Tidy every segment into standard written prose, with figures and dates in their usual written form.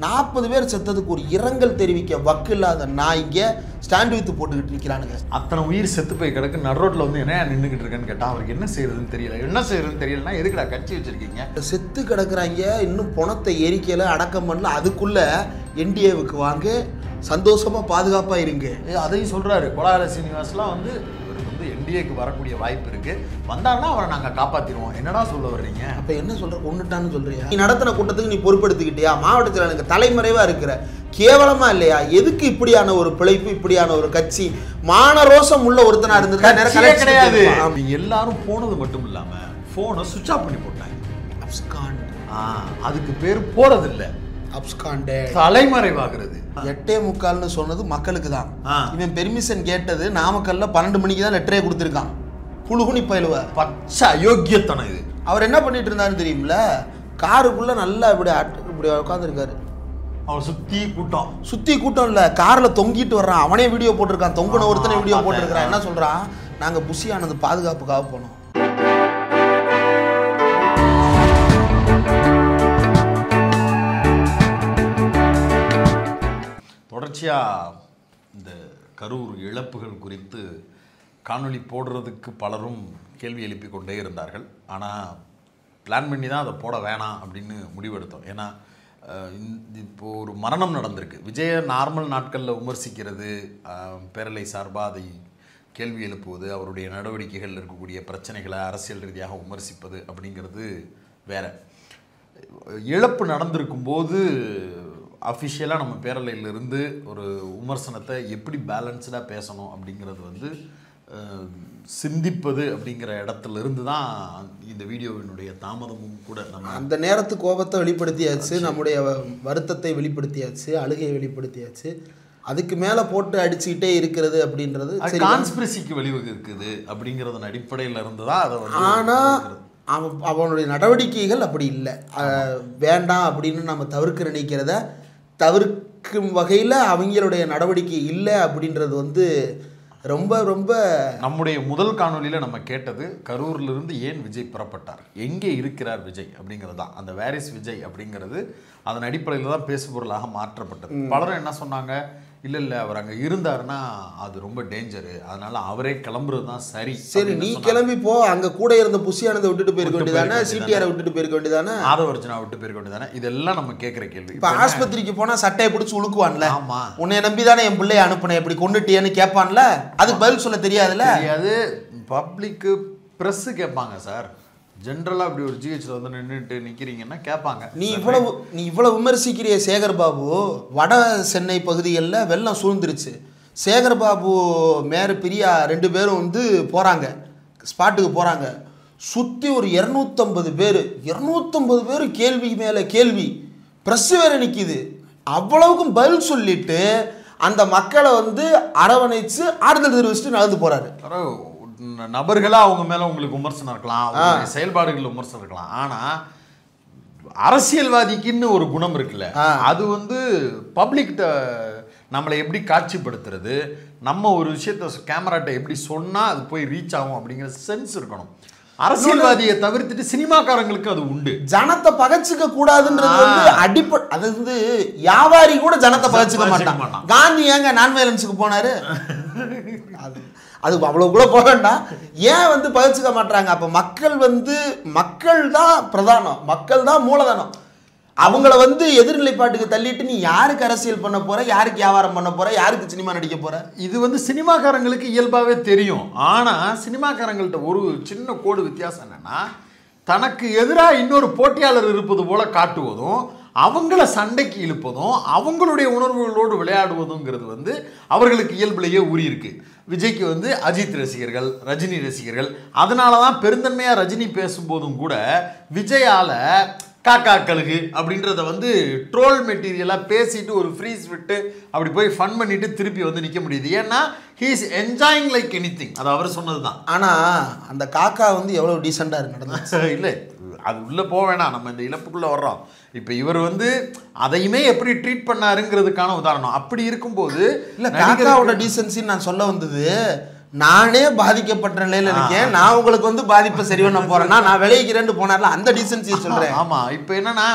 40 பேர் செத்ததுக்கு ஒரு இரங்கல் தெரிவிக்க வக்கு இல்லாத நான் இங்கே ஸ்டாண்ட் வித்து போட்டுக்கிட்டு நிற்கிறானுங்க. அத்தனை உயிர் செத்து போய் கிடக்கு நடு ரோட்டில் வந்து என்ன நின்றுக்கிட்டு இருக்கேன்னு கேட்டால் அவருக்கு என்ன செய்யறதுன்னு தெரியல. என்ன செய்யறதுன்னு தெரியலன்னா எதுக்குடா கட்சி வச்சிருக்கீங்க? செத்து கிடக்குறாங்க, இன்னும் பணத்தை எரிக்கல, அடக்கம் பண்ணல, அதுக்குள்ள என்டிஏவுக்கு வாங்க, சந்தோஷமா பாதுகாப்பா இருங்க. அதையும் சொல்றாரு கொலால சீனிவாஸ்லாம் வந்து என்டிஏக்கு வரக்கூடிய வாய்ப்பு இருக்கு, வந்தாருன்னா அவரை நாங்க காப்பாத்திடுவோம். என்னடா சொல்ல வர்றீங்க? அப்ப என்ன சொல்ற? கொண்டுட்டான்னு சொல்றியா? நீ நடத்தின கூட்டத்துக்கு நீ பொறுப்பெடுத்துக்கிட்டியா? மாவட்ட செயலாளருக்கு தலைமறைவா இருக்கிற கேவலமா இல்லையா? எதுக்கு இப்படியான ஒரு பிழைப்பு, இப்படியான ஒரு கட்சி? மானரோசம் உள்ள ஒருத்தனா இருந்திருக்கா கிடையாது. எல்லாரும் போனது மட்டும் இல்லாம போனை சுவிட்ச் ஆஃப் பண்ணி போட்டாங்க. அதுக்கு பேர் போறது இல்ல, தலைமறைவாகிறது. 8:45 சொன்னது மக்களுக்கு தான். இவன் பெர்மிஷன் கேட்டது நாமக்கல்ல 12 மணிக்கு தான் லெட்டரே கொடுத்துருக்கான். புழுகுனி பயிலுவ பச்சை அயோக்கியத்தனம் இது. அவர் என்ன பண்ணிட்டு இருந்தாருன்னு தெரியுமில்ல? காருக்குள்ள நல்லா இப்படி உட்காந்துருக்காரு. அவர் சுத்தி கூட்டம் இல்ல, கார்ல தொங்கிட்டு வர்றான். அவனே வீடியோ போட்டிருக்கான், தொங்குன ஒருத்தனை வீடியோ போட்டிருக்கான். என்ன சொல்றான்? நாங்க புஷியானது பாதுகாப்புக்காக போனோம். தொடர்ச்சியாக இந்த கரூர் இழப்புகள் குறித்து காணொளி போடுறதுக்கு பலரும் கேள்வி எழுப்பி கொண்டே இருந்தார்கள். ஆனால் பிளான் பண்ணி தான் அதை போட வேணாம் அப்படின்னு முடிவெடுத்தோம். ஏன்னா இப்போது ஒரு மரணம் நடந்திருக்கு. விஜய நார்மல் நாட்களில் விமர்சிக்கிறது, பேரலை சார்பாக அதை கேள்வி எழுப்புவது, அவருடைய நடவடிக்கைகள் இருக்கக்கூடிய பிரச்சனைகளை அரசியல் ரீதியாக விமர்சிப்பது அப்படிங்கிறது வேற. இழப்பு நடந்திருக்கும் போது அஃபிஷியலாக நம்ம பேரலையிலிருந்து ஒரு விமர்சனத்தை எப்படி பேலன்ஸ்டாக பேசணும் அப்படிங்கிறது வந்து சிந்திப்பது அப்படிங்கிற இடத்துல இருந்து தான் இந்த வீடியோவினுடைய தாமதமும் கூட. நம்ம அந்த நேரத்து கோபத்தை வெளிப்படுத்தியாச்சு, நம்முடைய வருத்தத்தை வெளிப்படுத்தியாச்சு, அழுகையை வெளிப்படுத்தியாச்சு. அதுக்கு மேலே போட்டு அடிச்சுக்கிட்டே இருக்கிறது அப்படின்றது கான்ஸ்பிரசிக்கு வழிவகுக்குது அப்படிங்கிறதன் அடிப்படையில் இருந்து தான் அதை வந்து. ஆனால் அவனுடைய நடவடிக்கைகள் அப்படி இல்லை. வேண்டாம் அப்படின்னு நம்ம தவிர்க்க நினைக்கிறத தவிர்க்கும் வகையில் அவங்களுடைய நடவடிக்கை இல்லை அப்படின்றது வந்து ரொம்ப ரொம்ப. நம்முடைய முதல் காணொலியில் நம்ம கேட்டது கரூர்லேருந்து ஏன் விஜய் புறப்பட்டார், எங்கே இருக்கிறார் விஜய் அப்படிங்கிறது தான். அந்த வேரிஸ் விஜய் அப்படிங்கிறது அதன் அடிப்படையில் தான் பேசுபொருளாக மாற்றப்பட்டது. பலரும் என்ன சொன்னாங்க, இல்லை அவர் அங்கே இருந்தாருன்னா அது ரொம்ப டேஞ்சரு, அதனால அவரே கிளம்புறது தான் சரி. நீ கிளம்பி போ, அங்கே கூட இருந்த புஷியானதை விட்டுட்டு போயிருக்க வேண்டியதானே, சிடிஆரை விட்டுட்டு போயிருக்க வேண்டியதானே, ஆதவர்ஜனா விட்டு போயிருக்க வேண்டியதானே. இதெல்லாம் நம்ம கேட்குற கேள்வி. இப்போ ஆஸ்பத்திரிக்கு போனால் சட்டையை பிடிச்சி உழுக்குவான்ல, ஆமாம் உன்னை நம்பி தானே என் பிள்ளைய அனுப்புனேன், எப்படி கொண்டுட்டியேன்னு கேட்பான்ல, அதுக்கு பதில் சொல்ல தெரியாதுல்ல. அது பப்ளிக்கு ப்ரெஸ்ஸு கேட்பாங்க சார். ஜென்ரலாக அப்படி ஒரு ஜிஹெச்சில் வந்து நின்றுட்டு நிற்கிறீங்கன்னா கேட்பாங்க. நீ இவ்வளவு விமர்சிக்கிறிய சேகர் பாபு, வட சென்னை பகுதிகளில் வெள்ளம் சூழ்ந்துருச்சு. சேகர் பாபு மேயர் பிரியா 2 பேரும் வந்து போகிறாங்க, ஸ்பாட்டுக்கு போகிறாங்க. சுற்றி ஒரு 250 பேர் கேள்வி மேலே கேள்வி, ப்ரெஸ்ஸு வேறு நிற்கிது. அவ்வளவுக்கும் பதில் சொல்லிட்டு அந்த மக்களை வந்து அரவணைச்சு ஆறுதல் தெரிவிச்சுட்டு நடந்து போகிறாரு. நபர்களாக அவங்க மேலே உங்களுக்கு விமர்சனம் இருக்கலாம், அவங்க செயல்பாடுகள் விமர்சனம் இருக்கலாம். ஆனால் அரசியல்வாதிக்குன்னு ஒரு குணம் இருக்குல்ல, அது வந்து பப்ளிக்கிட்ட நம்மளை எப்படி காட்சிப்படுத்துறது, நம்ம ஒரு விஷயத்த கேமராட்ட எப்படி சொன்னால் அது போய் ரீச் ஆகும் அப்படிங்கிற சென்ஸ் இருக்கணும். அரசியல்வாதியை தவிர்த்துட்டு சினிமாக்காரங்களுக்கு அது உண்டு. ஜனத்தை பகச்சுக்க கூடாதுன்றது வந்து அடிப்படை. அது வந்து வியாபாரி கூட ஜனத்தை பகச்சுக்க மாட்டான். காந்தி ஏங்க நான் வயலன்ஸுக்கு போனாரு? அது அவ்வளோ கூட போக வேண்டாம். ஏன் வந்து பகிர்ச்சிக்க மாட்டாங்க? அப்போ மக்கள் தான் பிரதானம், மக்கள் தான் மூலதனம். அவங்கள வந்து எதிர்நிலைப்பாட்டுக்கு தள்ளிட்டு நீ யாருக்கு அரசியல் பண்ண போற, யாருக்கு வியாபாரம் பண்ண போற, யாருக்கு சினிமா நடிக்க போற? இது வந்து சினிமாக்காரங்களுக்கு இயல்பாகவே தெரியும். ஆனால் சினிமாக்காரங்கள்ட்ட ஒரு சின்ன கோடு வித்தியாசம் என்னன்னா, தனக்கு எதிராக இன்னொரு போட்டியாளர் இருப்பது போல காட்டுவதும், அவங்கள சண்டைக்கு இழுப்பதும், அவங்களுடைய உணர்வுகளோடு விளையாடுவதுங்கிறது வந்து அவர்களுக்கு இயல்பிலேயே ஊறி இருக்கு. விஜய்க்கு வந்து அஜித் ரசிகர்கள், ரஜினி ரசிகர்கள். அதனால தான் பெருந்தன்மையாக ரஜினி பேசும்போதும் கூட விஜயால காக்கா கழுகு அப்படின்றத வந்து ட்ரோல் மெட்டீரியலாக பேசிட்டு ஒரு ஃப்ரீஸ் விட்டு அப்படி போய் ஃபன் பண்ணிட்டு திருப்பி வந்து நிற்க முடியுது. ஏன்னா he is enjoying like anything. அது அவர் சொன்னது தான். ஆனால் அந்த காக்கா வந்து எவ்வளோ டீசெண்டாக நடந்தது இல்லை, அது உள்ளே போக வேணாம், நம்ம இந்த இழப்புக்குள்ளே வர்றோம். இப்போ இவர் வந்து அதையுமே எப்படி ட்ரீட் பண்ணாருங்கிறதுக்கான உதாரணம். அப்படி இருக்கும்போது இல்லை, காக்காவோட டீசென்சின்னு நான் சொல்ல வந்தது, நானே பாதிக்கப்பட்ட நிலையில் இருக்கேன், நான் உங்களுக்கு வந்து பாதிப்பை சரி பண்ண போறேன்னா நான் விளைவிக்கிறேன்னு போனார்ல, அந்த டீசென்சியை சொல்கிறேன். ஆமாம். இப்போ என்னன்னா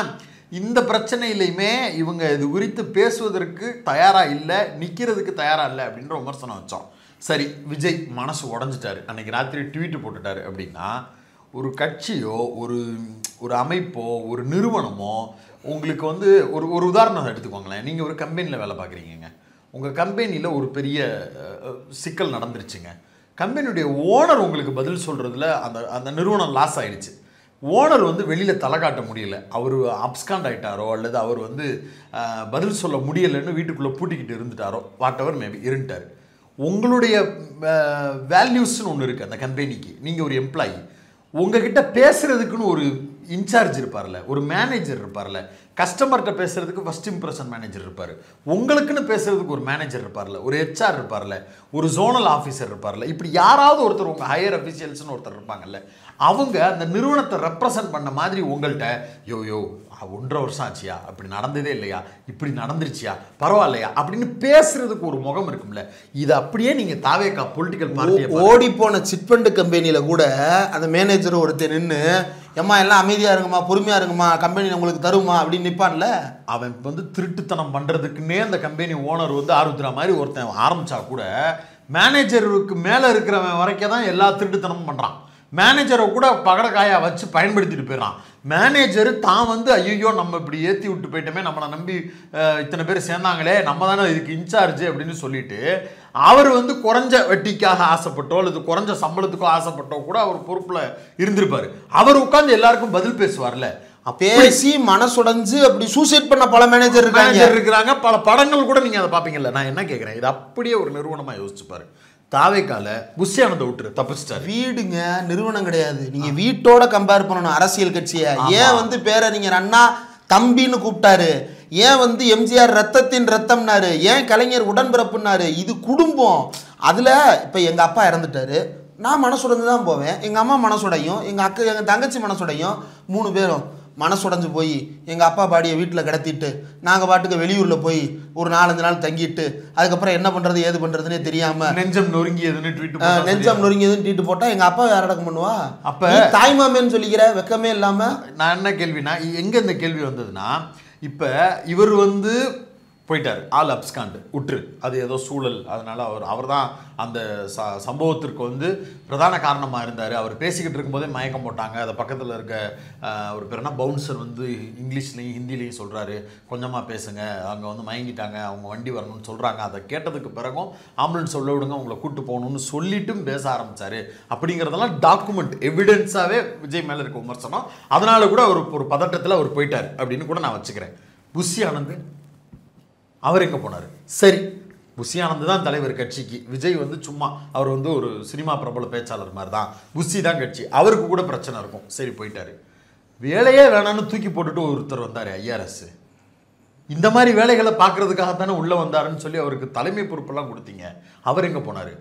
இந்த பிரச்சனையிலையுமே இவங்க இது குறித்து பேசுவதற்கு தயாராக இல்லை, நிற்கிறதுக்கு தயாராக இல்லை அப்படின்ற விமர்சனம் வச்சோம். சரி, விஜய் மனசு உடஞ்சிட்டாரு, அன்னைக்கு ராத்திரி ட்வீட்டு போட்டுட்டாரு அப்படின்னா, ஒரு கட்சியோ ஒரு அமைப்போ ஒரு நிறுவனமோ உங்களுக்கு வந்து ஒரு உதாரணம் எடுத்துக்கோங்களேன். நீங்கள் ஒரு கம்பெனியில் வேலை பார்க்குறீங்க, உங்கள் கம்பெனியில் ஒரு பெரிய சிக்கல் நடந்துருச்சுங்க. கம்பெனியுடைய ஓனர் உங்களுக்கு பதில் சொல்கிறதுல அந்த நிறுவனம் லாஸ் ஆகிடுச்சு. ஓனர் வந்து வெளியில் தலை காட்ட முடியல, அவர் அப்ஸ்காண்ட் ஆகிட்டாரோ அல்லது அவர் வந்து பதில் சொல்ல முடியலைன்னு வீட்டுக்குள்ளே பூட்டிக்கிட்டு இருந்துட்டாரோ, வாட் எவர் மேபி இருந்துட்டார். உங்களுடைய வேல்யூஸ்ன்னு ஒன்று இருக்குது அந்த கம்பெனிக்கு. நீங்கள் ஒரு எம்ப்ளாயி, உங்ககிட்ட பேசுகிறதுக்குன்னு ஒரு இன்சார்ஜ் இருப்பார்ல, ஒரு மேனேஜர் இருப்பார்ல, கஸ்டமர்கிட்ட பேசுகிறதுக்கு ஃபஸ்ட் இம்ப்ரெஷன் மேனேஜர் இருப்பார், உங்களுக்குன்னு பேசுகிறதுக்கு ஒரு மேனேஜர் இருப்பார்ல, ஒரு ஹெச்ஆர் இருப்பார்ல, ஒரு ஜோனல் ஆஃபீஸர் இருப்பார்ல, இப்படி யாராவது ஒருத்தர் உங்கள் ஹையர் அஃபிஷியல்ஸ்னு ஒருத்தர் இருப்பாங்கல்ல, அவங்க அந்த நிறுவனத்தை ரெப்ரசன்ட் பண்ண மாதிரி உங்கள்கிட்ட யோ 1.5 வருஷம் ஆச்சியா, அப்படி நடந்ததே இல்லையா, இப்படி நடந்துருச்சியா, பரவாயில்லையா அப்படின்னு பேசுறதுக்கு ஒரு முகம் இருக்கும்ல. இது அப்படியே நீங்க தாவேகா பொலிட்டிக்கல் பார்ட்டி ஓடி போன சிட்பண்ட் கம்பெனியில கூட அந்த மேனேஜர் ஒருத்தர் நின்று, எம்மா எல்லாம் அமைதியா இருங்கம்மா, பொறுமையா இருங்கம்மா, கம்பெனி உங்களுக்கு தருமா அப்படின்னு நிற்பான்ல. அவன் வந்து திருட்டுத்தனம் பண்றதுக்குன்னே அந்த கம்பெனி ஓனர் வந்து ஆரம்பிக்கிற மாதிரி ஒருத்தன் ஆரம்பிச்சா கூட, மேனேஜருக்கு மேலே இருக்கிறவன் வரைக்கும் தான் எல்லா திருட்டுத்தனமும் பண்றான். மேனேஜரை கூட பகடக்காயா வச்சு பயன்படுத்திட்டு போயிடறான். மேனேஜர் தான் வந்து ஐயோ நம்ம இப்படி ஏற்றி விட்டு போயிட்டோமே, நம்மளை நம்பி இத்தனை பேர் சேர்ந்தாங்களே, நம்ம தானே இதுக்கு இன்சார்ஜ் அப்படின்னு சொல்லிட்டு அவர் வந்து குறைஞ்ச வட்டிக்காக ஆசைப்பட்டோ அல்லது குறைஞ்ச சம்பளத்துக்கோ ஆசைப்பட்டோ கூட அவர் பொறுப்பில் இருந்திருப்பார். அவர் உட்கார்ந்து எல்லாருக்கும் பதில் பேசுவார்ல. பேசி மனசுடைஞ்சு அப்படி சூசைட் பண்ண பல மேனேஜர் இருக்கிறாங்க. பல படங்கள் கூட நீங்கள் அதை பார்ப்பீங்கல்ல. நான் என்ன கேட்குறேன், இது அப்படியே ஒரு நிறுவனமாக யோசிச்சுப்பாரு. தாவேக்கால புஷ் ஆனந்த விட்டுரு தப்பிச்சிட்டாரு. வீடுங்க நிறுவனம் கிடையாது, நீங்க வீட்டோட கம்பேர் பண்ணணும் அரசியல் கட்சியை. ஏன் வந்து பேரை நீங்க அண்ணா தம்பின்னு கூப்பிட்டாரு, ஏன் வந்து எம்ஜிஆர் ரத்தத்தின் ரத்தம்னாரு, ஏன் கலைஞர் உடன்பிறப்புனாரு, இது குடும்பம். அதுல இப்ப எங்க அப்பா இறந்துட்டாரு, நான் மனசுடைஞ்சு தான் போவேன், எங்க அம்மா மனசுடையும், எங்க தங்கச்சி மனசுடையும், 3 பேரும் மனசுடைஞ்சு போய் எங்கள் அப்பா பாடியை வீட்டில் கிடத்திட்டு நாங்கள் பாட்டுக்கு வெளியூரில் போய் ஒரு 4-5 நாள் தங்கிட்டு அதுக்கப்புறம் என்ன பண்ணுறது ஏது பண்ணுறதுனே தெரியாமல் நெஞ்சம் நொறுங்கியதுன்னு ட்வீட்டு போட்டால் எங்கள் அப்பா யார் அடக்கம் பண்ணுவா? அப்போ தாய்மாமேன்னு சொல்லிக்கிற வெக்கமே இல்லாமல். நான் என்ன கேள்வினா, எங்கே இந்த கேள்வி வந்ததுன்னா, இப்போ இவர் வந்து போயிட்டார், ஆல் அப்ஸ்காண்டு விட்டுரு, அது ஏதோ சூழல், அதனால் அவர் தான் அந்த சம்பவத்திற்கு வந்து பிரதான காரணமாக இருந்தார். அவர் பேசிக்கிட்டு இருக்கும்போதே மயக்கம் போட்டாங்க. அதை பக்கத்தில் இருக்க ஒரு பேர்னா பவுன்சர் வந்து இங்கிலீஷ்லேயும் ஹிந்திலையும் சொல்கிறாரு, கொஞ்சமாக பேசுங்க, அங்கே வந்து மயங்கிட்டாங்க, அவங்க வண்டி வரணும்னு சொல்கிறாங்க. அதை கேட்டதுக்கு பிறகும் ஆம்புலன்ஸ் சொல்ல விடுங்க, உங்களை கூப்பிட்டு போகணும்னு சொல்லிட்டும் பேச ஆரம்பித்தார். அப்படிங்கிறதெல்லாம் டாக்குமெண்ட் எவிடன்ஸாகவே விஜய் மேலே இருக்க விமர்சனம். அதனால கூட ஒரு பதட்டத்தில் அவர் போயிட்டார் அப்படின்னு கூட நான் வச்சுக்கிறேன். புஷ் ஆனந்த் அவர் எங்கே போனார்? சரி, புஷ் ஆனந்த் தான் தலைவர் கட்சிக்கு, விஜய் வந்து சும்மா அவர் வந்து ஒரு சினிமா பிரபல பேச்சாளர் மாதிரி தான், புஷி தான் கட்சி, அவருக்கு கூட பிரச்சனை இருக்கும். சரி போயிட்டாரு. வேலையே வேணான்னு தூக்கி போட்டுட்டு ஒருத்தர் வந்தார் ஐஆர்எஸ். இந்த மாதிரி வேலைகளை பார்க்கறதுக்காகத்தானே உள்ளே வந்தாருன்னு சொல்லி அவருக்கு தலைமை பொறுப்பெல்லாம் கொடுத்தீங்க. அவர் எங்கே போனார்?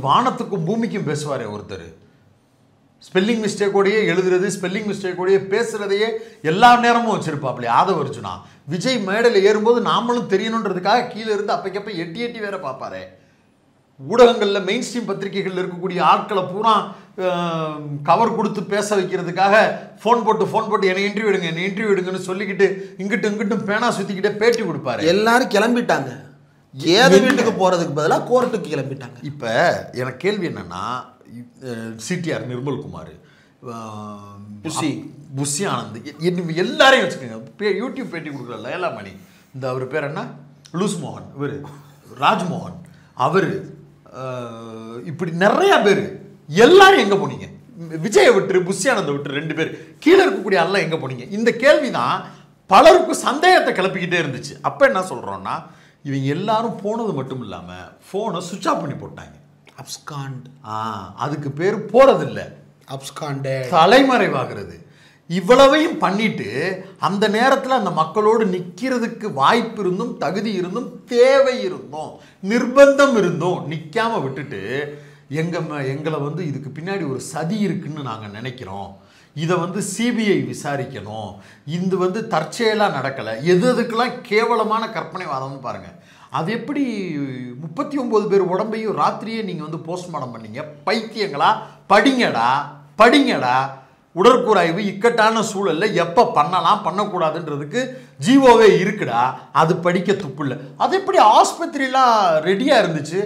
வானத்துக்கும் பூமிக்கும் பேசுவார் ஒருத்தர். ஸ்பெல்லிங் மிஸ்டேக்கோடையே எழுதுறது, ஸ்பெல்லிங் மிஸ்டேக்கோடையே பேசுறதையே எல்லா நேரமும் வச்சிருப்பாப்ல ஆதவ அர்ஜுனா. விஜய் மேடையில் ஏறும்போது நாமளும் தெரியணுன்றதுக்காக கீழே இருந்து அப்பைக்கப்ப எட்டி வேற பார்ப்பாரு. ஊடகங்களில் மெயின் ஸ்ட்ரீம் பத்திரிகைகளில் இருக்கக்கூடிய ஆட்களை பூரா கவர் கொடுத்து பேச வைக்கிறதுக்காக ஃபோன் போட்டு என்னை இன்டர்வியூ எடுங்கன்னு சொல்லிக்கிட்டு இங்கிட்டும் பேனா சுற்றிக்கிட்டே பேட்டி கொடுப்பாரு. எல்லாரும் கிளம்பிட்டாங்க, ஏது வீட்டுக்கு போகிறதுக்கு பதிலாக கோர்ட்டுக்கு கிளம்பிட்டாங்க. இப்போ எனக்கு கேள்வி என்னன்னா, சிடிஆர் நிர்மல்குமார், புஷி ஆனந்த், எல்லாரையும் வச்சுக்கோங்க, யூடியூப் பேட்டி கொடுக்குற லைலாமணி, இந்த அவர் பேர் என்ன, லூஸ் மோகன், இவர் ராஜ்மோகன், அவர் இப்படி நிறையா பேர், எல்லாரும் எங்கே போனீங்க? விஜயை விட்டு புஷி ஆனந்தை விட்டு 2 பேர் கீழே இருக்கக்கூடிய எல்லாம் எங்கே போனீங்க? இந்த கேள்வி தான் பலருக்கும் சந்தேகத்தை கிளப்பிக்கிட்டே இருந்துச்சு. அப்போ என்ன சொல்கிறோன்னா, இவங்க எல்லாரும் போனது மட்டும் இல்லாமல் ஃபோனை சுவிட்ச் ஆஃப் பண்ணி போட்டாங்க. அப்ஸ்காண்ட், அதுக்கு பேர் போறதில்லை, அப்ஸ்காண்டே, தலைமறைவாகிறது. இவ்வளவையும் பண்ணிட்டு அந்த நேரத்தில் அந்த மக்களோடு நிற்கிறதுக்கு வாய்ப்பு இருந்தும் தகுதி இருந்தும் தேவை இருந்தும் நிர்பந்தம் இருந்தும் நிற்காம விட்டுட்டு எங்களை வந்து இதுக்கு பின்னாடி ஒரு சதி இருக்குன்னு நாங்கள் நினைக்கிறோம், இதை வந்து சிபிஐ விசாரிக்கணும், இது வந்து தற்செயலாக நடக்கலை, எதுக்கெல்லாம் கேவலமான கற்பனைவாதம்னு பாருங்கள். அது எப்படி 39 பேர் உடம்பையும் ராத்திரியே நீங்கள் வந்து போஸ்ட்மார்ட்டம் பண்ணீங்க? பைத்தியங்களா? படிங்கடா. உடற்கூறாய்வு இக்கட்டான சூழல்ல எப்ப பண்ணலாம் பண்ணக்கூடாதுன்றதுக்கு ஜீவோவே இருக்குடா. அது படிக்க துப்பு இல்லை. அது எப்படி ஆஸ்பத்திரிலாம் ரெடியா இருந்துச்சு?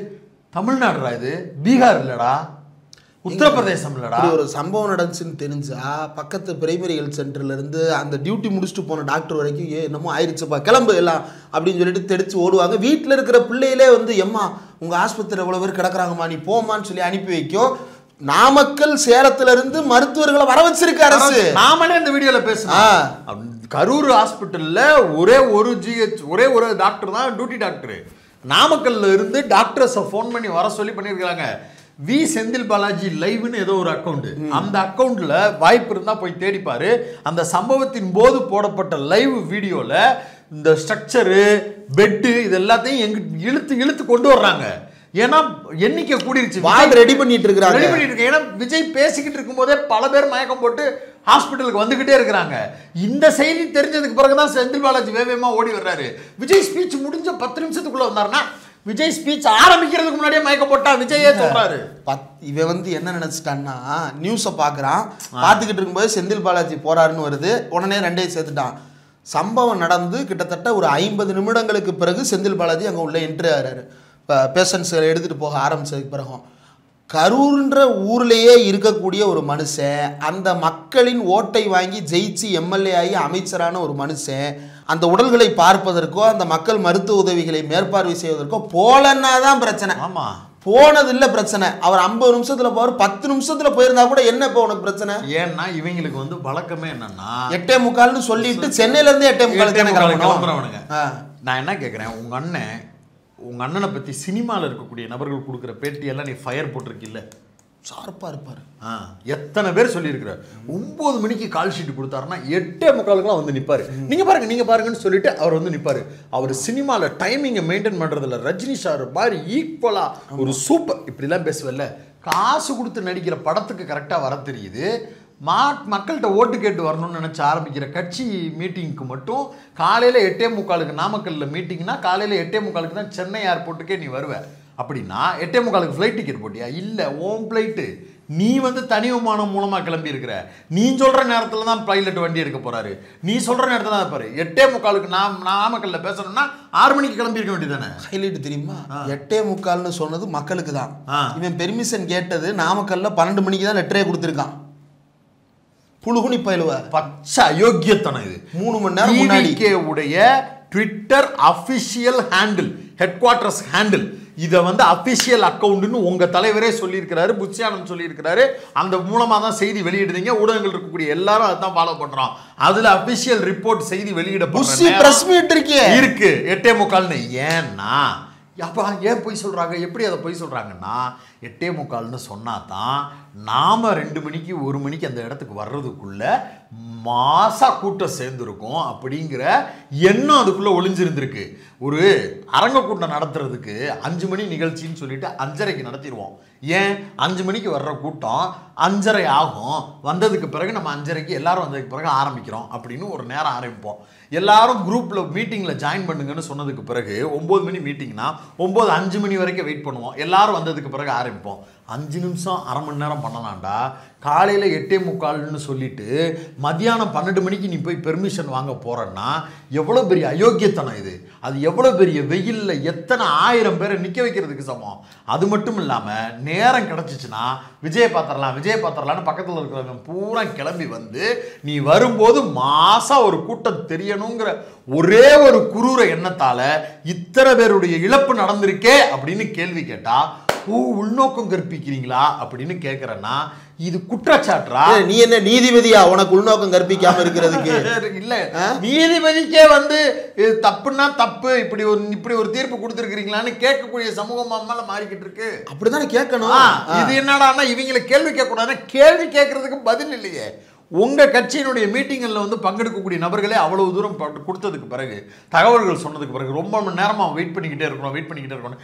தமிழ்நாடுடா இது, பீகார் இல்லடா, உத்தரப்பிரதேசம் இல்லடா. ஒரு சம்பவம் நடந்துச்சுன்னு தெரிஞ்சா பக்கத்து பிரைமரி ஹெல்த் சென்டர்ல இருந்து அந்த டியூட்டி முடிச்சுட்டு போன டாக்டர் வரைக்கும் என்னமோ ஆயிடுச்சுப்பா கிளம்பு எல்லாம் அப்படின்னு சொல்லிட்டு தெரிச்சு ஓடுவாங்க. வீட்டில் இருக்கிற பிள்ளையிலே வந்து எம்மா உங்க ஆஸ்பத்திரி எவ்வளவு பேர் கிடக்குறாங்கம்மா நீ போமான்னு சொல்லி அனுப்பி வைக்கும். நாமக்கல் சேலத்துல இருந்து மருத்துவர்களை வர வச்சிருக்க அரசு. நாமளே இந்த வீடியோல பேசணும். கரூர் ஹாஸ்பிட்டல்ல ஒரே ஒரு டாக்டர் தான் டியூட்டி டாக்டர். நாமக்கல்ல இருந்து டாக்டர்ஸை ஃபோன் பண்ணி வர சொல்லி பண்ணியிருக்காங்க. வி செந்தில் பாலாஜி லைவ்னு ஏதோ ஒரு அக்கௌண்ட், அந்த அக்கௌண்ட்ல வாய்ப்பு இருந்தா போய் தேடிப்பாரு. அந்த சம்பவத்தின் போது போடப்பட்ட லைவ் வீடியோல இந்த ஸ்ட்ரக்சரு பெட்டு இது எல்லாத்தையும் இழுத்து இழுத்து கொண்டு வர்றாங்க. ஏன்னா எண்ணிக்கை கூடிருச்சு, ரெடி பண்ணிட்டு இருக்காங்க. ஏன்னா விஜய் பேசிக்கிட்டு இருக்கும் போதே பல பேர் மயக்கம் போட்டு ஹாஸ்பிட்டலுக்கு வந்துகிட்டே இருக்கிறாங்க. இந்த செய்தி தெரிஞ்சதுக்கு பிறகுதான் செந்தில் பாலாஜி வேகமா ஓடி வர்றாரு. விஜய் ஸ்பீச் முடிஞ்ச 10 நிமிஷத்துக்குள்ள வந்தாருன்னா விஜய் ஸ்பீச் ஆரம்பிக்கிறதுக்கு முன்னாடியே மயக்கம் போட்டா விஜயே சொல்றாரு. இவன் வந்து என்ன நினைச்சிட்டான்னா நியூஸை பார்க்குறான், பார்த்துக்கிட்டு இருக்கும்போது செந்தில் பாலாஜி போறாருன்னு வருது, உடனே ரெண்டையும் சேர்த்துட்டான். சம்பவம் நடந்து கிட்டத்தட்ட ஒரு 50 நிமிடங்களுக்கு பிறகு செந்தில் பாலாஜி அங்கே உள்ள என்ட்ரி ஆகிறாரு. இப்போ பேஷண்ட்ஸை எடுத்துகிட்டு போக ஆரம்பித்ததுக்கு பிறகும் கரூர்ன்ற ஊர்லேயே இருக்கக்கூடிய ஒரு மனுஷன், அந்த மக்களின் ஓட்டை வாங்கி ஜெயிச்சு எம்எல்ஏ ஆகி அமைச்சரான ஒரு மனுஷன், அந்த உடல்களை பார்ப்பதற்கோ அந்த மக்கள் மருத்துவ உதவிகளை மேற்பார்வை செய்வதற்கோ போலன்னா தான் பிரச்சனை. ஆமாம், போனது இல்லை பிரச்சனை. அவர் 50 நிமிஷத்துல போவார், 10 நிமிஷத்துல போயிருந்தா கூட என்ன இப்போ உனக்கு பிரச்சனை? ஏன்னா இவங்களுக்கு வந்து வழக்கமே என்னன்னா 8:45 சொல்லிட்டு சென்னையில இருந்து 8:45 கிளம்புறவனுங்க. நான் என்ன கேட்குறேன், உங்க அண்ணனை பத்தி சினிமாவில் இருக்கக்கூடிய நபர்கள் கொடுக்குற பேட்டியெல்லாம் நீ ஃபயர் போட்டிருக்கில்ல, ஷார்ப்பா இருப்பாரு. எத்தனை பேர் சொல்லியிருக்கிறார். 9 மணிக்கு கால் ஷீட் கொடுத்தாருன்னா 8:45 வந்து நிற்பாரு. நீங்க பாருங்கன்னு சொல்லிட்டு அவர் வந்து நிற்பாரு. அவர் சினிமாவில் டைமிங்கை மெயின்டைன் பண்றதுல ரஜினி சார் மாதிரி ஈக்குவலா ஒரு சூப்பர் இப்படிலாம் பேசுவல்ல. காசு கொடுத்து நடிக்கிற படத்துக்கு கரெக்டாக வர தெரியுது. மக்கள்கிட்ட ஓட்டு கேட்டு வரணும்னு நினச்சி ஆரம்பிக்கிற கட்சி மீட்டிங்க்கு மட்டும் காலையில் 8:45 நாமக்கல்லில் மீட்டிங்னா காலையில் 8:45 தான் சென்னை ஏர்போர்ட்டுக்கே நீ வருவ. அப்படின்னா 8:45 ஃப்ளைட் டிக்கெட் போட்டியா? இல்லை, ஓன் ஃப்ளைட்டு. நீ வந்து தனி விமானம் மூலமாக கிளம்பி இருக்கிற. நீ சொல்கிற நேரத்தில் தான் பைலட் வண்டி எடுக்க போகிறாரு. நீ சொல்கிற நேரத்தில் தான் பாரு. 8:45 நாமக்கல்லில் பேசணும்னா 6 மணிக்கு கிளம்பி இருக்க வேண்டியதானே. ஹைலைட் தெரியுமா? 8:45 சொன்னது மக்களுக்கு தான். இவன் பெர்மிஷன் கேட்டது நாமக்கல்ல 12 மணிக்கு தான் லெட்டரே கொடுத்துருக்கான். புழுகுனி பயிலுவ பச்சை அயோக்கியத்தனம் இது. 3 மணி நேரம் முன்னாடி உடைய Twitter official handle, head quarters handle, இதை வந்து அஃபிஷியல் அக்கௌண்ட்னு உங்க தலைவரே சொல்லியிருக்கிறாரு, புச்சியானந்த் சொல்லியிருக்கிறாரு. அந்த மூலமா தான் செய்தி வெளியிடுறீங்க. ஊடகங்கள் இருக்கக்கூடிய எல்லாரும் அதான் ஃபாலோ பண்றோம். அதுல அஃபிஷியல் ரிப்போர்ட் செய்தி வெளியிடப்படுற பிரஸ் மீட் இருக்கு 8:45. ஏன்னா அப்பா ஏன் பொய் சொல்றாங்க? எப்படி அதை பொய் சொல்றாங்கன்னா 8:45 சொன்னா தான் நாம 2 மணிக்கு 1 மணிக்கு அந்த இடத்துக்கு வர்றதுக்குள்ள மாசா கூட்டம் சேர்ந்துருக்கும் அப்படிங்கிற எண்ணம் அதுக்குள்ள ஒளிஞ்சிருந்திருக்கு. ஒரு அரங்க கூட்டம் நடத்துறதுக்கு 5 மணி நிகழ்ச்சின்னு சொல்லிட்டு 5:30க்கு நடத்திடுவோம். ஏன் 5 மணிக்கு வர்ற கூட்டம் 5:30 ஆகும். வந்ததுக்கு பிறகு நம்ம 5:30க்கு எல்லாரும் வந்ததுக்கு பிறகு ஆரம்பிக்கிறோம் அப்படின்னு ஒரு நேரம் ஆரம்பிப்போம். எல்லாரும் குரூப்ல மீட்டிங்ல ஜாயின் பண்ணுங்கன்னு சொன்னதுக்கு பிறகு 9 மணி மீட்டிங்னா 9:05 மணி வரைக்கும் வெயிட் பண்ணுவோம். எல்லாரும் வந்ததுக்கு பிறகு ஆரம்பிப்போம். 5 நிமிஷம் அரை மணி நேரம் பண்ணலாம்டா. காலையில் 8:45 சொல்லிட்டு மதியானம் 12 மணிக்கு நீ போய் பெர்மிஷன் வாங்க போறன்னா எவ்வளோ பெரிய அயோக்கியத்தனம் இது. அது எவ்வளோ பெரிய வெயிலில் எத்தனை 1000 பேரை நிற்க வைக்கிறதுக்கு சமம். அது மட்டும் இல்லாமல் நேரம் கிடச்சிச்சுன்னா விஜய் பார்த்துடலான்னு பக்கத்தில் இருக்கிறவங்க பூரா கிளம்பி வந்து நீ வரும்போது மாசா ஒரு கூட்டம் தெரியணுங்கிற ஒரே ஒரு குரூர எண்ணத்தால் இத்தனை பேருடைய இழப்பு நடந்திருக்கே அப்படின்னு கேள்வி கேட்டா உள்நோக்கம் கற்பிக்கிறீங்களா அப்படின்னு கேட்குறேன்னா இது குற்றச்சாட்டா? நீ என்ன நீதிபதியா உனக்கு உள்நோக்கம் கற்பிக்காம இருக்கிறதுக்கு? இல்ல, நீதிபதிக்கே வந்து தப்புன்னா தப்பு இப்படி ஒரு தீர்ப்பு கொடுத்துருக்கீங்களான்னு கேட்கக்கூடிய சமூகம் மேல மாறிக்கிட்டு இருக்கு. அப்படித்தானே கேட்கணும். இது என்னடான்னா இவங்களை கேள்வி கேட்கக்கூடாது. கேள்வி கேட்கறதுக்கு பதில் இல்லையே. உங்க கட்சியினுடைய மீட்டிங்கில் வந்து பங்கெடுக்கக்கூடிய நபர்களே அவ்வளவு தூரம் கொடுத்ததுக்கு பிறகு தகவல்கள் சொன்னதுக்கு பிறகு ரொம்ப மணி நேரமா வெயிட் பண்ணிக்கிட்டே இருக்கணும்.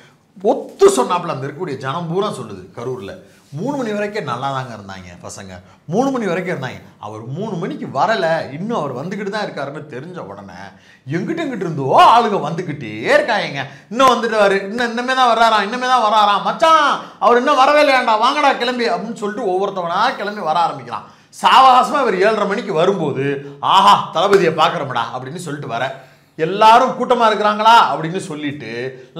ஒத்து சொன்னாப்புல அந்த இருக்கக்கூடிய ஜனம் பூரா சொல்லுது. கரூரில் 3 மணி வரைக்கும் நல்லா தாங்க இருந்தாங்க பசங்க. 3 மணி வரைக்கும் இருந்தாங்க. அவர் 3 மணிக்கு வரலை, இன்னும் அவர் வந்துக்கிட்டு தான் இருக்காருன்னு தெரிஞ்ச உடனே எங்கிட்ட இருந்தோ ஆளுங்க வந்துக்கிட்டே இருக்காங்க. இன்னும் வந்துடுவாரு, இன்னமே தான் வராராம், மச்சான் அவர் இன்னும் வரவே இல்லையாண்டா, வாங்கடா கிளம்பி அப்படின்னு சொல்லிட்டு ஒவ்வொருத்தவனா கிளம்பி வர ஆரம்பிக்கிறான். சாவகாசமா இவர் 7:30 மணிக்கு வரும்போது ஆஹா தளபதியை பார்க்குறோம்டா அப்படின்னு சொல்லிட்டு வர எல்லாரும் கூட்டமா இருக்கிறாங்களா அப்படின்னு சொல்லிட்டு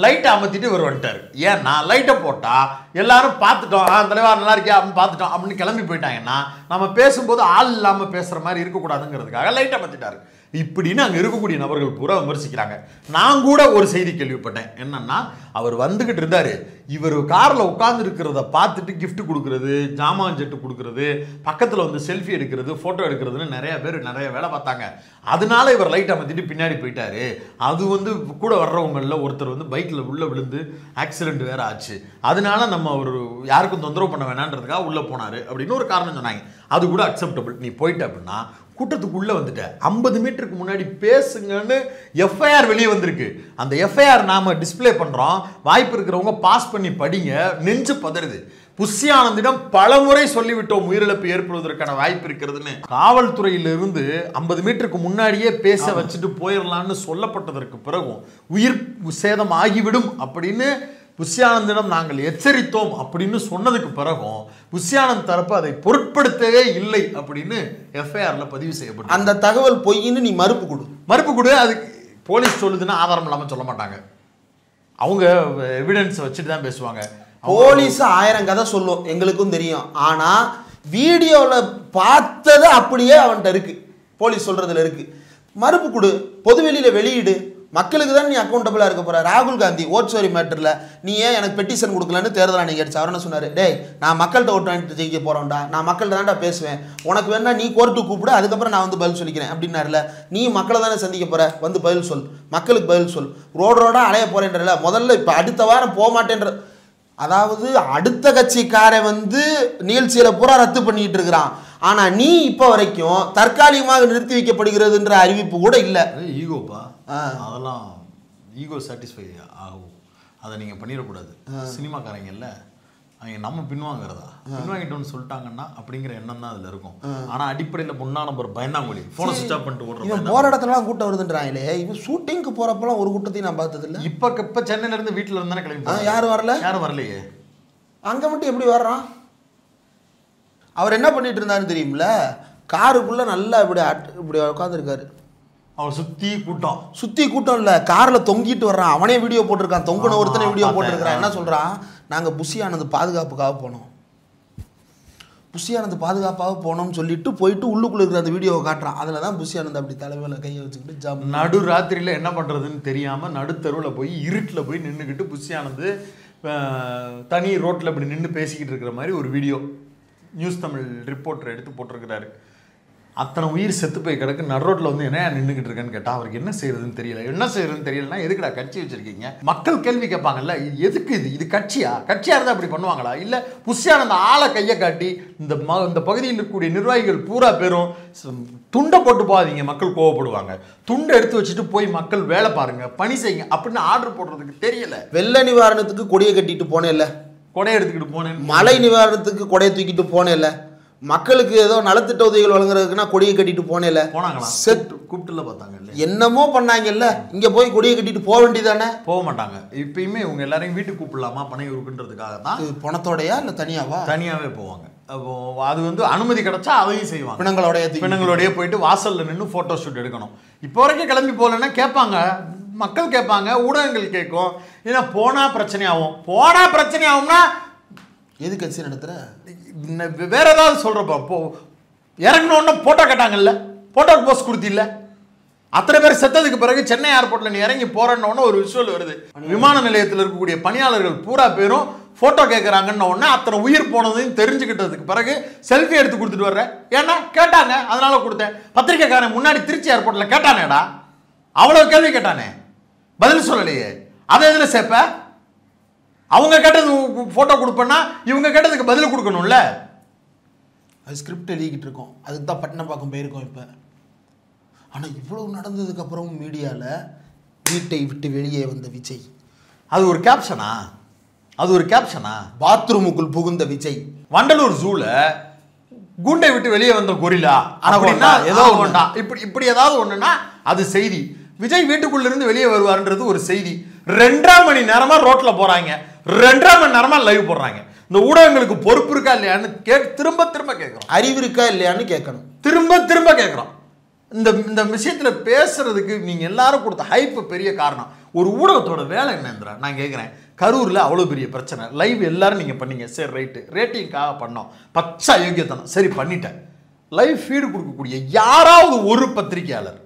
லைட்டை அமர்த்திட்டு இவர் வந்துட்டாரு. ஏன்னா லைட்டை போட்டா எல்லாரும் பார்த்துட்டோம், தலைவா நல்லா இருக்கியா அப்படின்னு பார்த்துட்டோம் அப்படின்னு கிளம்பி போயிட்டாங்கன்னா நம்ம பேசும்போது ஆள் இல்லாமல் பேசுற மாதிரி இருக்கக்கூடாதுங்கிறதுக்காக லைட்டை அமர்த்திட்டாரு. இப்படின்னு அங்கே இருக்கக்கூடிய நபர்கள் பூரா விமர்சிக்கிறாங்க. நான் கூட ஒரு செய்தி கேள்விப்பட்டேன். என்னன்னா அவர் வந்துகிட்டு இருந்தாரு, இவர் காரில் உட்கார்ந்து இருக்கிறத பார்த்துட்டு கிஃப்ட் கொடுக்கறது, ஜாமான் செட்டு கொடுக்கறது, பக்கத்தில் வந்து செல்ஃபி எடுக்கிறது, ஃபோட்டோ எடுக்கிறதுன்னு நிறைய பேர் நிறைய வேலை பார்த்தாங்க. அதனால இவர் லைட் அமர்த்திட்டு பின்னாடி போயிட்டாரு. அது வந்து கூட வர்றவங்களில் ஒருத்தர் வந்து பைக்கில் உள்ளே விழுந்து ஆக்சிடென்ட் வேற ஆச்சு. அதனால நம்ம ஒரு யாருக்கும் தொந்தரவு பண்ண வேணான்றதுக்காக உள்ளே போனார் அப்படின்னு ஒரு காரணம் சொன்னாங்க. அது கூட அக்செப்டபிள். நீ போயிட்ட அப்படின்னா கூட்டத்துக்குள்ளே வந்துட்ட 50 மீட்டருக்கு முன்னாடி பேசுங்கன்னு எஃப்ஐஆர் வெளியே வந்திருக்கு. அந்த எஃப்ஐஆர் நாம டிஸ்பிளே பண்ணுறோம். வாய்ப்பு இருக்கிறவங்க பாஸ் பண்ணி படிங்க. நெஞ்சு பதறுது. புஷி ஆனந்திடம் பலமுறை சொல்லிவிட்டோம் உயிரிழப்பு ஏற்படுவதற்கான வாய்ப்பு இருக்கிறதுன்னு. காவல்துறையிலிருந்து 50 மீட்டருக்கு முன்னாடியே பேச வச்சுட்டு போயிடலான்னு சொல்லப்பட்டதற்கு பிறகும் உயிர் சேதம் ஆகிவிடும் அப்படின்னு புஷி ஆனந்திடம் நாங்கள் எச்சரித்தோம் அப்படின்னு சொன்னதுக்கு பிறகும் புஷி ஆனந்த் தரப்பு அதை பொருட்படுத்தவே இல்லை அப்படின்னு எஃப்ஐஆர்ல பதிவு செய்யப்படும். அந்த தகவல் பொய்ன்னு நீ மறுப்பு கொடு. அது போலீஸ் சொல்லுதுன்னா ஆதாரம் இல்லாமல் சொல்ல மாட்டாங்க. அவங்க எவிடன்ஸ் வச்சுட்டு தான் பேசுவாங்க. போலீஸ் 1000 கதை சொல்லும், எங்களுக்கும் தெரியும். ஆனா வீடியோவில் பார்த்தது அப்படியே அவன்கிட்ட இருக்கு, போலீஸ் சொல்றதுல இருக்கு. மறுப்பு கொடு, பொதுவெளியில வெளியிடு. மக்களுக்கு தான் நீ அக்கௌண்டபிளா இருக்க போற. ராகுல் காந்தி ஓட்சோரி மேட்டர்ல நீ ஏன் எனக்கு பெட்டிஷன் கொடுக்கலன்னு தேர்தல் ஆணையம் கேட்டுச்சு. அவர் என்ன சொன்னாரு, டேய் நான் மக்கள்கிட்ட ஓட்டு வாங்கிட்டு ஜெயிக்க போறோம்டா, நான் மக்கள்கிட்ட தான்டா பேசுவேன், உனக்கு வேணா நீ கோர்ட்டுக்கு கூப்பிடு, அதுக்கப்புறம் நான் வந்து பதில் சொல்லிக்கிறேன் அப்படின்னாருல. நீ மக்களை தானே சந்திக்க போற, வந்து பதில் சொல், மக்களுக்கு பதில் சொல். ரோடா அலைய போறேன்றல முதல்ல இப்ப அடுத்த வாரம் போக மாட்டேன்ற. அதாவது அடுத்த கட்சிக்காரை வந்து நிகழ்ச்சியில பூரா ரத்து பண்ணிட்டு இருக்கிறான். ஆனா நீ இப்ப வரைக்கும் தற்காலிகமாக நிறுத்தி வைக்கப்படுகிறதுன்ற அறிவிப்பு கூட இல்லை. ஈகோப்பா, அதெல்லாம் ஈகோ சாட்டிஸ்ஃபை ஆகும். அதை நீங்கள் பண்ணிடக்கூடாது. சினிமாக்காரங்க இல்லை, அவங்க நம்ம பின்வாங்கிறதா, பின்வாங்கிட்டோன்னு சொல்லிட்டாங்கன்னா அப்படிங்கிற எண்ணம் தான் அதில் இருக்கும். ஆனால் அடிப்படையில் பொண்ணா நம்பர் பயந்தாங்கொழி ஃபோனை சுவிச் ஆஃப் பண்ணிட்டு ஓடுறோம். போகிற இடத்துலலாம் கூட்டம் வருதுன்றாங்களே. இவன் ஷூட்டிங்க்கு போகிறப்பெல்லாம் ஒரு கூட்டத்தையும் நான் பார்த்தது இல்லை. இப்போ சென்னையிலேருந்து வீட்டில் இருந்தானே கிளம்பி யாரும் வரலையே. அங்கே மட்டும் எப்படி வர்றான்? அவர் என்ன பண்ணிட்டு இருந்தாருன்னு தெரியுமில்ல, காருக்குள்ளே நல்லா இப்படி உட்காந்துருக்காரு. அவர் சுற்றி கூட்டம் இல்லை, காரில் தொங்கிட்டு வர்றான். அவனே வீடியோ போட்டிருக்கான், தொங்குன ஒருத்தனை வீடியோ போட்டிருக்கிறான். என்ன சொல்கிறான், நாங்கள் புஷி ஆனந்த் பாதுகாப்புக்காக போனோம், புஷி ஆனந்த் பாதுகாப்பாக போனோம்னு சொல்லிட்டு போயிட்டு உள்ளுக்குள்ளே இருக்கிற அந்த வீடியோவை காட்டுறான். அதில் தான் புஷி ஆனந்த் அப்படி தலைமையில் கையை வச்சுக்கிட்டு ஜாம் நடு ராத்திரியில் என்ன பண்ணுறதுன்னு தெரியாமல் நடுத்தருவில் போய் இருட்டில் போய் நின்றுக்கிட்டு புஷி ஆனந்த் தனி ரோட்டில் இப்படி நின்று பேசிக்கிட்டு இருக்கிற மாதிரி ஒரு வீடியோ நியூஸ் தமிழ் ரிப்போர்ட்டர் எடுத்து போட்டிருக்கிறாரு. அத்தனை உயிர் செத்து போய் கிடக்கு, நடு ரோட்டில் வந்து என்ன நின்றுக்கிட்டு இருக்கேன்னு கேட்டால் அவருக்கு என்ன செய்யறதுன்னு தெரியலன்னா எதுக்குடா கட்சி வச்சிருக்கீங்க? மக்கள் கேள்வி கேட்பாங்கல்ல, எதுக்கு இது கட்சியாக இருந்தால் அப்படி பண்ணுவாங்களா? இல்லை புஷி ஆனந்த் ஆளை கையை காட்டி இந்த பகுதியில் இருக்கக்கூடிய நிர்வாகிகள் பூரா பேரும் துண்டை போட்டு போகாதீங்க, மக்கள் கோவப்படுவாங்க, துண்டை எடுத்து வச்சுட்டு போய் மக்கள் வேலை பாருங்க, பணி செய்யுங்க அப்படின்னு ஆர்டர் போடுறதுக்கு தெரியல. வெள்ள நிவாரணத்துக்கு கொடியை கட்டிட்டு போனேன்ல, கொடையை எடுத்துக்கிட்டு போனேன், மழை நிவாரணத்துக்கு கொடையை தூக்கிட்டு போனேன்ல, மக்களுக்கு ஏதோ நலத்திட்ட உதவிகள் வழங்குறதுக்குன்னா கொடியை கட்டிட்டு போனேன்ல, போனாங்களா? செட் கூப்பிட்டுல பார்த்தாங்கல்ல, என்னமோ பண்ணாங்கல்ல. இங்க போய் கொடியை கட்டிட்டு போக வேண்டியதானே? போக மாட்டாங்க. இப்பயுமே இவங்க எல்லாரையும் வீட்டுக்கு கூப்பிடலாமா பணம் இருக்குன்றதுக்காக தான். பணத்தோடையா இல்லை தனியாவே போவாங்க. அப்போ அது வந்து அனுமதி கிடைச்சா அதையும் செய்வாங்க. பிணங்களோடய போயிட்டு வாசல்ல நின்று போட்டோ ஷூட் எடுக்கணும். இப்போ வரைக்கும் கிளம்பி போகலன்னா கேட்பாங்க, மக்கள் கேட்பாங்க, ஊடகங்கள் கேட்கும். ஏன்னா போனா பிரச்சனை ஆகும்னா எது கட்சி நடத்துற வேற ஏதாவது சொல்றப்ப போ இறங்கணும்னா போட்டோ கேட்டாங்கல்ல, போட்டோக்கு போஸ்ட் கொடுத்தில்ல. அத்தனை பேர் செத்ததுக்கு பிறகு சென்னை ஏர்போர்ட்ல நீ இறங்கி போறன்னு ஒரு விஷுவல் வருது. விமான நிலையத்தில் இருக்கக்கூடிய பணியாளர்கள் பூரா பேரும் போட்டோ கேட்கறாங்கன்னு உடனே அத்தனை உயிர் போனதையும் தெரிஞ்சுக்கிட்டதுக்கு பிறகு செல்ஃபி எடுத்து கொடுத்துட்டு வர்றேன். ஏன்னா கேட்டாங்க, அதனால கொடுத்தேன். பத்திரிக்கைக்காரன் முன்னாடி திருச்சி ஏர்போர்ட்ல கேட்டானேடா, அவ்வளவு கேள்வி கேட்டானே, பதில் சொல்லலையே. அதை எதுல சேர்ப்ப? அவங்க கேட்டது போட்டோ கொடுப்பேன்னா இவங்க கேட்டதுக்கு பதில் கொடுக்கணும்ல. அது ஸ்கிரிப்ட் எழுதிக்கிட்டு இருக்கோம், அதுக்கு தான் பட்டினப்பாக்கம் போயிருக்கோம் இப்போ. ஆனால் இவ்வளவு நடந்ததுக்கு அப்புறம் மீடியாவில் வீட்டை விட்டு வெளியே வந்த விஜய், அது ஒரு கேப்ஷனா? பாத்ரூமுக்குள் புகுந்த விஜய், வண்டலூர் ஜூல குண்டை விட்டு வெளியே வந்த கொரிலா அப்படின்னா ஏதோ ஒன்றா, இப்படி ஏதாவது ஒண்ணுன்னா அது செய்தி. விஜய் வீட்டுக்குள்ள இருந்து வெளியே வருவார்ன்றது ஒரு செய்தி. 2.5 மணி நேரமா ரோட்ல போறாங்க, 2.5 மணி நேரமா லைவ் போடுறாங்க. இந்த ஊடகங்களுக்கு பொறுப்பு இருக்கா இல்லையான்னு திரும்ப திரும்ப கேட்குறோம். அறிவு இருக்கா இல்லையான்னு கேட்கணும். திரும்ப திரும்ப கேட்குறோம். இந்த விஷயத்தில் பேசுறதுக்கு நீங்கள் எல்லாரும் கொடுத்த ஹைப்பு பெரிய காரணம். ஒரு ஊடகத்தோட வேலை என்னன்றா நான் கேட்குறேன். கரூரில் அவ்வளோ பெரிய பிரச்சனை, லைவ் எல்லாரும் நீங்கள் பண்ணீங்க, சரி ரைட்டு, ரேட்டிங்காக பண்ணோம், பச்சை அயோக்கியத்தனம், சரி பண்ணிட்டேன். லைவ் ஃபீடு கொடுக்கக்கூடிய யாராவது ஒரு பத்திரிகையாளர்,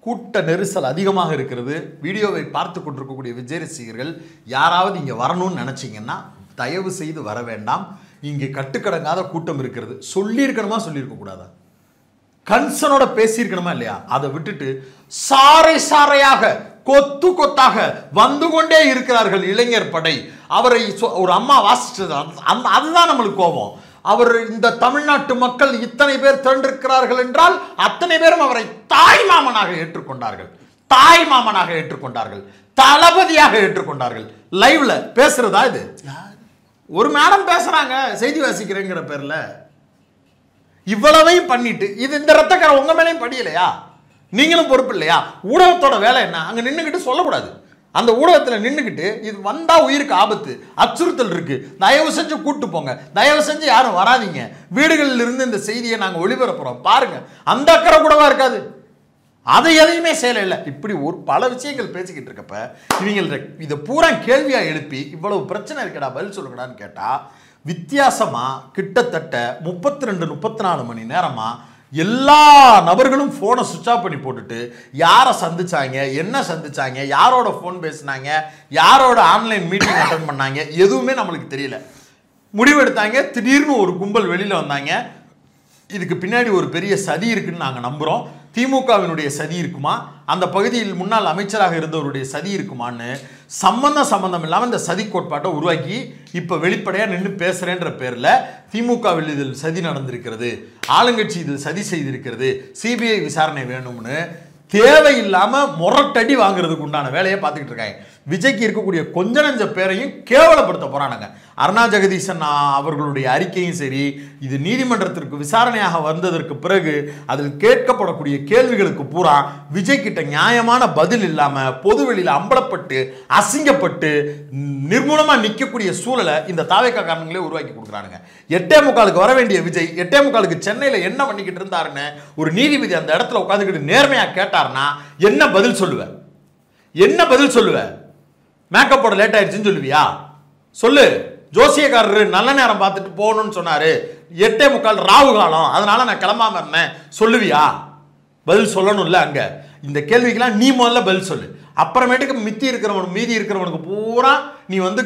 கூட்ட நெரிசல் அதிகமாக இருக்கிறது, வீடியோவை பார்த்து கொண்டிருக்கக்கூடிய விஜய் ரசிகர்கள் யாராவது இங்கே வரணும்னு நினச்சிங்கன்னா தயவு செய்து வர வேண்டாம், இங்கே கட்டுக்கடங்காத கூட்டம் இருக்கிறது சொல்லியிருக்கணுமா சொல்லியிருக்கக்கூடாதா, கன்சனோட பேசியிருக்கணுமா இல்லையா? அதை விட்டுட்டு சாறை சாறையாக கொத்து கொத்தாக வந்து கொண்டே இருக்கிறார்கள் இளைஞர் படை. அவரை ஒரு அம்மா வாசிச்சது, அதுதான் நம்மளுக்கு கோபம். அவர் இந்த தமிழ்நாட்டு மக்கள் இத்தனை பேர் திரண்டிருக்கிறார்கள் என்றால் அத்தனை பேரும் அவரை தாய் மாமனாக ஏற்றுக்கொண்டார்கள், தாய் மாமனாக ஏற்றுக்கொண்டார்கள், தளபதியாக ஏற்றுக்கொண்டார்கள். லைவ்ல பேசுறதா இது? ஒரு மேடம் பேசுறாங்க செய்தி வாசிக்கிறேங்கிற பேர்ல. இவ்வளவையும் பண்ணிட்டு இது இந்த ரத்தக்கார உங்க மேலையும் படியலையா? நீங்களும் பொறுப்பு இல்லையா? ஊடகத்தோட வேலை என்ன? அங்க நின்றுக்கிட்டு சொல்லக்கூடாது. அந்த ஊடகத்தில் நின்றுக்கிட்டு இது வந்தா உயிருக்கு ஆபத்து, அச்சுறுத்தல் இருக்கு, தயவு செஞ்சு கூட்டு போங்க, தயவு செஞ்சு யாரும் வராதிங்க, வீடுகளில் இருந்து இந்த செய்தியை நாங்கள் ஒளிபரப்புறோம் பாருங்க, அந்த அக்கறை கூடவா இருக்காது? அதை எதையுமே செய்யலை. இல்லை, இப்படி ஒரு பல விஷயங்கள் பேசிக்கிட்டு இருக்கப்ப இவங்க இதை பூரா கேள்வியா எழுப்பி இவ்வளவு பிரச்சனை இருக்கடா பதில் சொல்லுங்கடான்னு கேட்டா, வித்தியாசமா கிட்டத்தட்ட 32-34 மணி நேரமா எல்லா நபர்களும் ஃபோனை சுவிட்ச் ஆஃப் பண்ணி போட்டுட்டு யாரை சந்திச்சாங்க, என்ன சந்திச்சாங்க, யாரோட ஃபோன் பேசினாங்க, யாரோட ஆன்லைன் மீட்டிங் அட்டன் பண்ணாங்க, எதுவுமே நம்மளுக்கு தெரியல. முடிவெடுத்தாங்க, திடீர்னு ஒரு கும்பல் வெளியில் வந்தாங்க. இதுக்கு பின்னாடி ஒரு பெரிய சதி இருக்குன்னு நாங்கள் நம்புகிறோம். திமுகவினுடைய சதி இருக்குமா, அந்த பகுதியில் முன்னாள் அமைச்சராக இருந்தவருடைய சதி இருக்குமான்னு சம்பந்தம் இல்லாமல் இந்த சதி கோட்பாட்டை உருவாக்கி இப்போ வெளிப்படையாக நின்று பேசுகிறேன்ற பேரில் திமுகவில் இதில் சதி நடந்திருக்கிறது, ஆளுங்கட்சி இதில் சதி செய்திருக்கிறது, சிபிஐ விசாரணை வேணும்னு தேவையில்லாமல் முரட்டடி வாங்குறதுக்கு உண்டான வேலையை பார்த்துக்கிட்டு இருக்காங்க. விஜய்க்கு இருக்கக்கூடிய கொஞ்ச நஞ்ச பேரையும் கேவலப்படுத்த போறானுங்க. அருணா ஜெகதீசன் அவர்களுடைய அறிக்கையும் சரி, இது நீதிமன்றத்திற்கு விசாரணையாக வந்ததற்கு பிறகு அதில் கேட்கப்படக்கூடிய கேள்விகளுக்கு பூரா விஜய் கிட்ட நியாயமான பதில் இல்லாம பொதுவெளியில் அம்பலப்பட்டு அசிங்கப்பட்டு நிர்மூலமா நிற்கக்கூடிய சூழலை இந்த தாவேக்கா காரணங்களே உருவாக்கி கொடுக்குறானுங்க. 8:45 வர வேண்டிய விஜய் 8:45 சென்னையில என்ன பண்ணிக்கிட்டு இருந்தாருன்னு ஒரு நீதிபதி அந்த இடத்துல உட்காந்துக்கிட்டு நேர்மையா கேட்டார்னா என்ன பதில் சொல்லுவ? என்ன பதில் சொல்லுவ? மேக்கப்போட லேட் ஆயிடுச்சுன்னு சொல்லுவியா? சொல்லு. ஜோசியக்காரர் நல்ல நேரம் பார்த்துட்டு போகணும்னு சொன்னாரு, 8:45 ராவு காலம், அதனால நான் கிளம்பாம இருந்தேன் சொல்லுவியா? பதில் சொல்லணும்ல. அங்க இந்த கேள்விக்கெல்லாம் நீ முதல்ல பதில் சொல்லு. அப்புறமேட்டுக்கு மீதி இருக்கிறவனுக்கு பூரா நீ வந்து